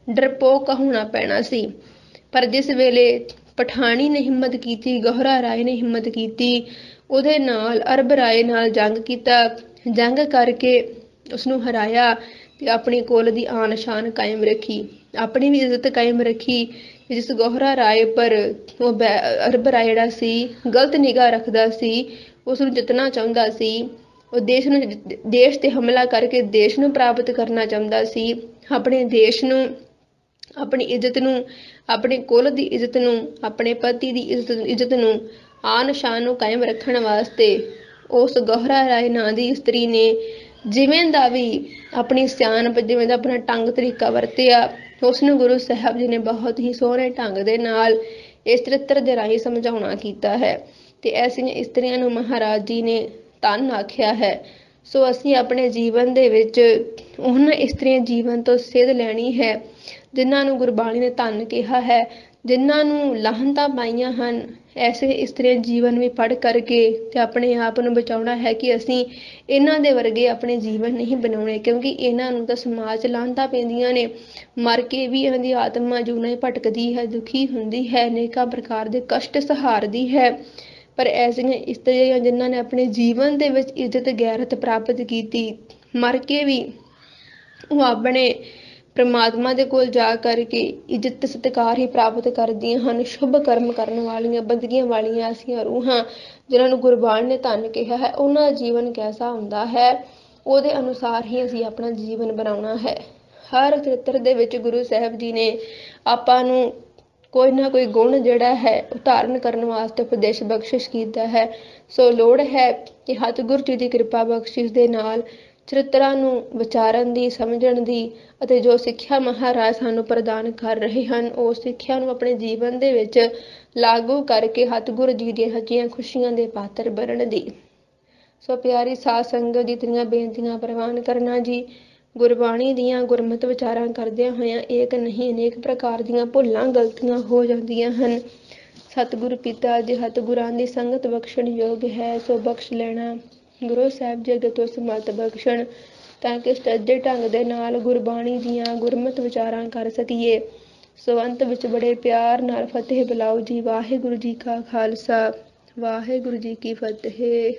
ਡਰਪੋਕ ਹੋਣਾ ਪੈਣਾ ਸੀ। ਪਰ ਜਿਸ ਵੇਲੇ ਪਠਾਣੀ ਨੇ ਹਿੰਮਤ ਕੀਤੀ, ਗੋਹਰਾ ਰਾਏ ਨੇ ਹਿੰਮਤ ਕੀਤੀ, ਉਹਦੇ ਨਾਲ ਅਰਬ ਰਾਏ ਨਾਲ ਜੰਗ ਕੀਤਾ, ਜੰਗ ਕਰਕੇ ਉਸਨੂੰ ਹਰਾਇਆ ਤੇ ਆਪਣੀ ਕੁੱਲ ਦੀ ਆਨ ਸ਼ਾਨ ਕਾਇਮ ਰੱਖੀ, ਆਪਣੀ ਵੀ ਇੱਜ਼ਤ ਕਾਇਮ ਰੱਖੀ। ਜਿਸ ਗੋਹਰਾ ਰਾਏ ਪਰ ਉਹ ਅਰਬ ਰਾਏ ਜਿਹੜਾ ਸੀ ਗਲਤ ਨਿਗਾਹ ਰੱਖਦਾ ਸੀ, ਉਸ ਨੂੰ ਜਿੱਤਣਾ ਚਾਹੁੰਦਾ ਸੀ, ਉਹ ਦੇਸ਼ ਤੇ ਹਮਲਾ ਕਰਕੇ ਦੇਸ਼ ਨੂੰ ਪ੍ਰਾਪਤ ਕਰਨਾ ਚਾਹੁੰਦਾ ਸੀ, ਆਪਣੇ ਦੇਸ਼ ਨੂੰ, ਆਪਣੀ ਇੱਜ਼ਤ ਨੂੰ, ਆਪਣੇ ਕੁੱਲ ਦੀ ਇੱਜ਼ਤ ਨੂੰ, ਆਪਣੇ ਪਤੀ ਦੀ ਇੱਜ਼ਤ ਨੂੰ, ਆਨ ਸ਼ਾਨ ਨੂੰ ਕਾਇਮ ਰੱਖਣ ਵਾਸਤੇ ਉਸ ਗੋਹਰਾ ਰਾਏ ਨਾਂ ਦੀ ਇਸਤਰੀ ਨੇ ਜਿਵੇਂ ਦਾ ਵੀ ਆਪਣੀ ਸਿਆਣਪ, ਜਿਵੇਂ ਦਾ ਆਪਣਾ ਢੰਗ ਤਰੀਕਾ ਵਰਤਿਆ, ਉਸ ਨੂੰ ਗੁਰੂ ਸਾਹਿਬ ਜੀ ਨੇ ਬਹੁਤ ਹੀ ਸੋਹਣੇ ਢੰਗ ਦੇ ਨਾਲ ਇਸ ਚਰਿੱਤਰ ਦੇ ਰਾਹੀਂ ਸਮਝਾਉਣਾ ਕੀਤਾ ਹੈ ਤੇ ਐਸੀਆਂ ਇਸਤਰੀਆਂ ਨੂੰ ਮਹਾਰਾਜ ਜੀ ਨੇ ਧੰਨ ਆਖਿਆ ਹੈ। ਸੋ ਅਸੀਂ ਆਪਣੇ ਜੀਵਨ ਦੇ ਵਿੱਚ ਉਹਨਾਂ ਇਸਤਰੀਆਂ ਜੀਵਨ ਤੋਂ ਸੇਧ ਲੈਣੀ ਹੈ ਜਿਨ੍ਹਾਂ ਨੂੰ ਗੁਰਬਾਣੀ ਨੇ ਧੰਨ ਕਿਹਾ ਹੈ, ਜਿਨ੍ਹਾਂ ਨੂੰ ਲਾਹਨਤਾਂ ਪਾਈਆਂ ਹਨ। ਐਸੇ ਇਸਤਰੀਆਂ ਜੀਵਨ ਵੀ ਪੜ੍ਹ ਕਰਕੇ ਤੇ ਆਪਣੇ ਆਪ ਨੂੰ ਬਚਾਉਣਾ ਹੈ ਕਿ ਅਸੀਂ ਇਹਨਾਂ ਦੇ ਵਰਗੇ ਆਪਣੇ ਜੀਵਨ ਨਹੀਂ ਬਣਾਉਣੇ, ਕਿਉਂਕਿ ਇਹਨਾਂ ਨੂੰ ਤਾਂ ਸਮਾਜ 'ਚ ਲਾਹਨਤਾਂ ਪੈਂਦੀਆਂ ਨੇ, ਮਰ ਕੇ ਵੀ ਇਹਨਾਂ ਦੀ ਆਤਮਾ ਜੂਨਾ ਭਟਕਦੀ ਹੈ, ਦੁਖੀ ਹੁੰਦੀ ਹੈ, ਅਨੇਕਾਂ ਪ੍ਰਕਾਰ ਦੇ ਕਸ਼ਟ ਸਹਾਰਦੀ ਹੈ। ਪਰ ਐਸੀਆਂ ਇਸਤਰੀਆਂ ਜਿਨ੍ਹਾਂ ਨੇ ਆਪਣੇ ਜੀਵਨ ਦੇ ਵਿੱਚ ਇੱਜ਼ਤ ਗੈਰਤ ਪ੍ਰਾਪਤ ਕੀਤੀ, ਮਰ ਕੇ ਵੀ ਉਹ ਆਪਣੇ ਪ੍ਰਮਾਤਮਾ ਦੇ ਕੋਲ ਜਾ ਕਰਕੇ ਇੱਜ਼ਤ ਸਤਿਕਾਰ ਹੀ ਪ੍ਰਾਪਤ ਕਰਦੀਆਂ ਹਨ। ਸ਼ੁਭ ਕਰਮ ਕਰਨ ਵਾਲੀਆਂ, ਬੰਦਗੀਆਂ ਵਾਲੀਆਂ ਐਸੀਆਂ ਰੂਹਾਂ ਜਿਨ੍ਹਾਂ ਨੂੰ ਗੁਰਬਾਣੀ ਨੇ ਧੰਨ ਕਿਹਾ ਹੈ, ਉਹਨਾਂ ਦਾ ਜੀਵਨ ਕੈਸਾ ਹੁੰਦਾ ਹੈ, ਉਹਦੇ ਅਨੁਸਾਰ ਹੀ ਅਸੀਂ ਆਪਣਾ ਜੀਵਨ ਬਣਾਉਣਾ ਹੈ। ਹਰ ਚਰਿੱਤਰ ਦੇ ਵਿੱਚ ਗੁਰੂ ਸਾਹਿਬ ਜੀ ਨੇ ਆਪਾਂ ਨੂੰ ਕੋਈ ਨਾ ਕੋਈ ਗੁਣ ਜਿਹੜਾ ਹੈ ਉਹ ਧਾਰਨ ਕਰਨ ਵਾਸਤੇ ਉਪਦੇਸ਼ ਬਖਸ਼ਿਸ਼ ਕੀਤਾ ਹੈ। ਸੋ ਲੋੜ ਹੈ ਕਿ ਸਤਿਗੁਰੂ ਜੀ ਦੀ ਕਿਰਪਾ ਬਖਸ਼ਿਸ਼ ਦੇ ਨਾਲ ਚਰਿੱਤਰਾਂ ਨੂੰ ਵਿਚਾਰਨ ਦੀ, ਸਮਝਣ ਦੀ ਅਤੇ ਜੋ ਸਿੱਖਿਆ ਮਹਾਰਾਜ ਸਾਨੂੰ ਪ੍ਰਦਾਨ ਕਰ ਰਹੇ ਹਨ, ਉਸ ਸਿੱਖਿਆ ਨੂੰ ਆਪਣੇ ਜੀਵਨ ਦੇ ਵਿੱਚ ਲਾਗੂ ਕਰਕੇ ਸਤਿਗੁਰੂ ਜੀ ਦੀਆਂ ਸੱਚੀਆਂ ਖੁਸ਼ੀਆਂ ਦੇ ਪਾਤਰ ਬਣਨ ਦੀ। ਸੋ ਪਿਆਰੀ ਸਾਧ ਸੰਗਤ ਜੀ, ਤੇਰੀਆਂ ਬੇਨਤੀਆਂ ਪ੍ਰਵਾਨ ਕਰਨਾ ਜੀ। ਗੁਰਬਾਣੀ ਦੀਆਂ ਗੁਰਮਤਿ ਵਿਚਾਰਾਂ ਕਰਦਿਆਂ ਹੋਇਆਂ ਏਕ ਨਹੀਂ ਅਨੇਕ ਪ੍ਰਕਾਰ ਦੀਆਂ ਭੁੱਲਾਂ ਗਲਤੀਆਂ ਹੋ ਜਾਂਦੀਆਂ ਹਨ। ਸਤਿਗੁਰੂ ਪਿਤਾ ਜੀ ਸਤਿਗੁਰਾਂ ਦੀ ਸੰਗਤ ਬਖਸ਼ਣ ਯੋਗ ਹੈ, ਸੋ ਬਖਸ਼ ਲੈਣਾ। ਗੁਰੂ ਸਾਹਿਬ ਜੀ ਅੱਗੇ ਤੋਂ ਸਮਤ ਬਖਸ਼ਣ, ਤਾਂ ਕਿ ਸੱਜੇ ਢੰਗ ਦੇ ਨਾਲ ਗੁਰਬਾਣੀ ਦੀਆਂ ਗੁਰਮਤਿ ਵਿਚਾਰਾਂ ਕਰ ਸਕੀਏ। ਸੋ ਅੰਤ ਵਿੱਚ ਬੜੇ ਪਿਆਰ ਨਾਲ ਫਤਿਹ ਬੁਲਾਓ ਜੀ। ਵਾਹਿਗੁਰੂ ਜੀ ਕਾ ਖਾਲਸਾ, ਵਾਹਿਗੁਰੂ ਜੀ ਕੀ ਫਤਿਹ।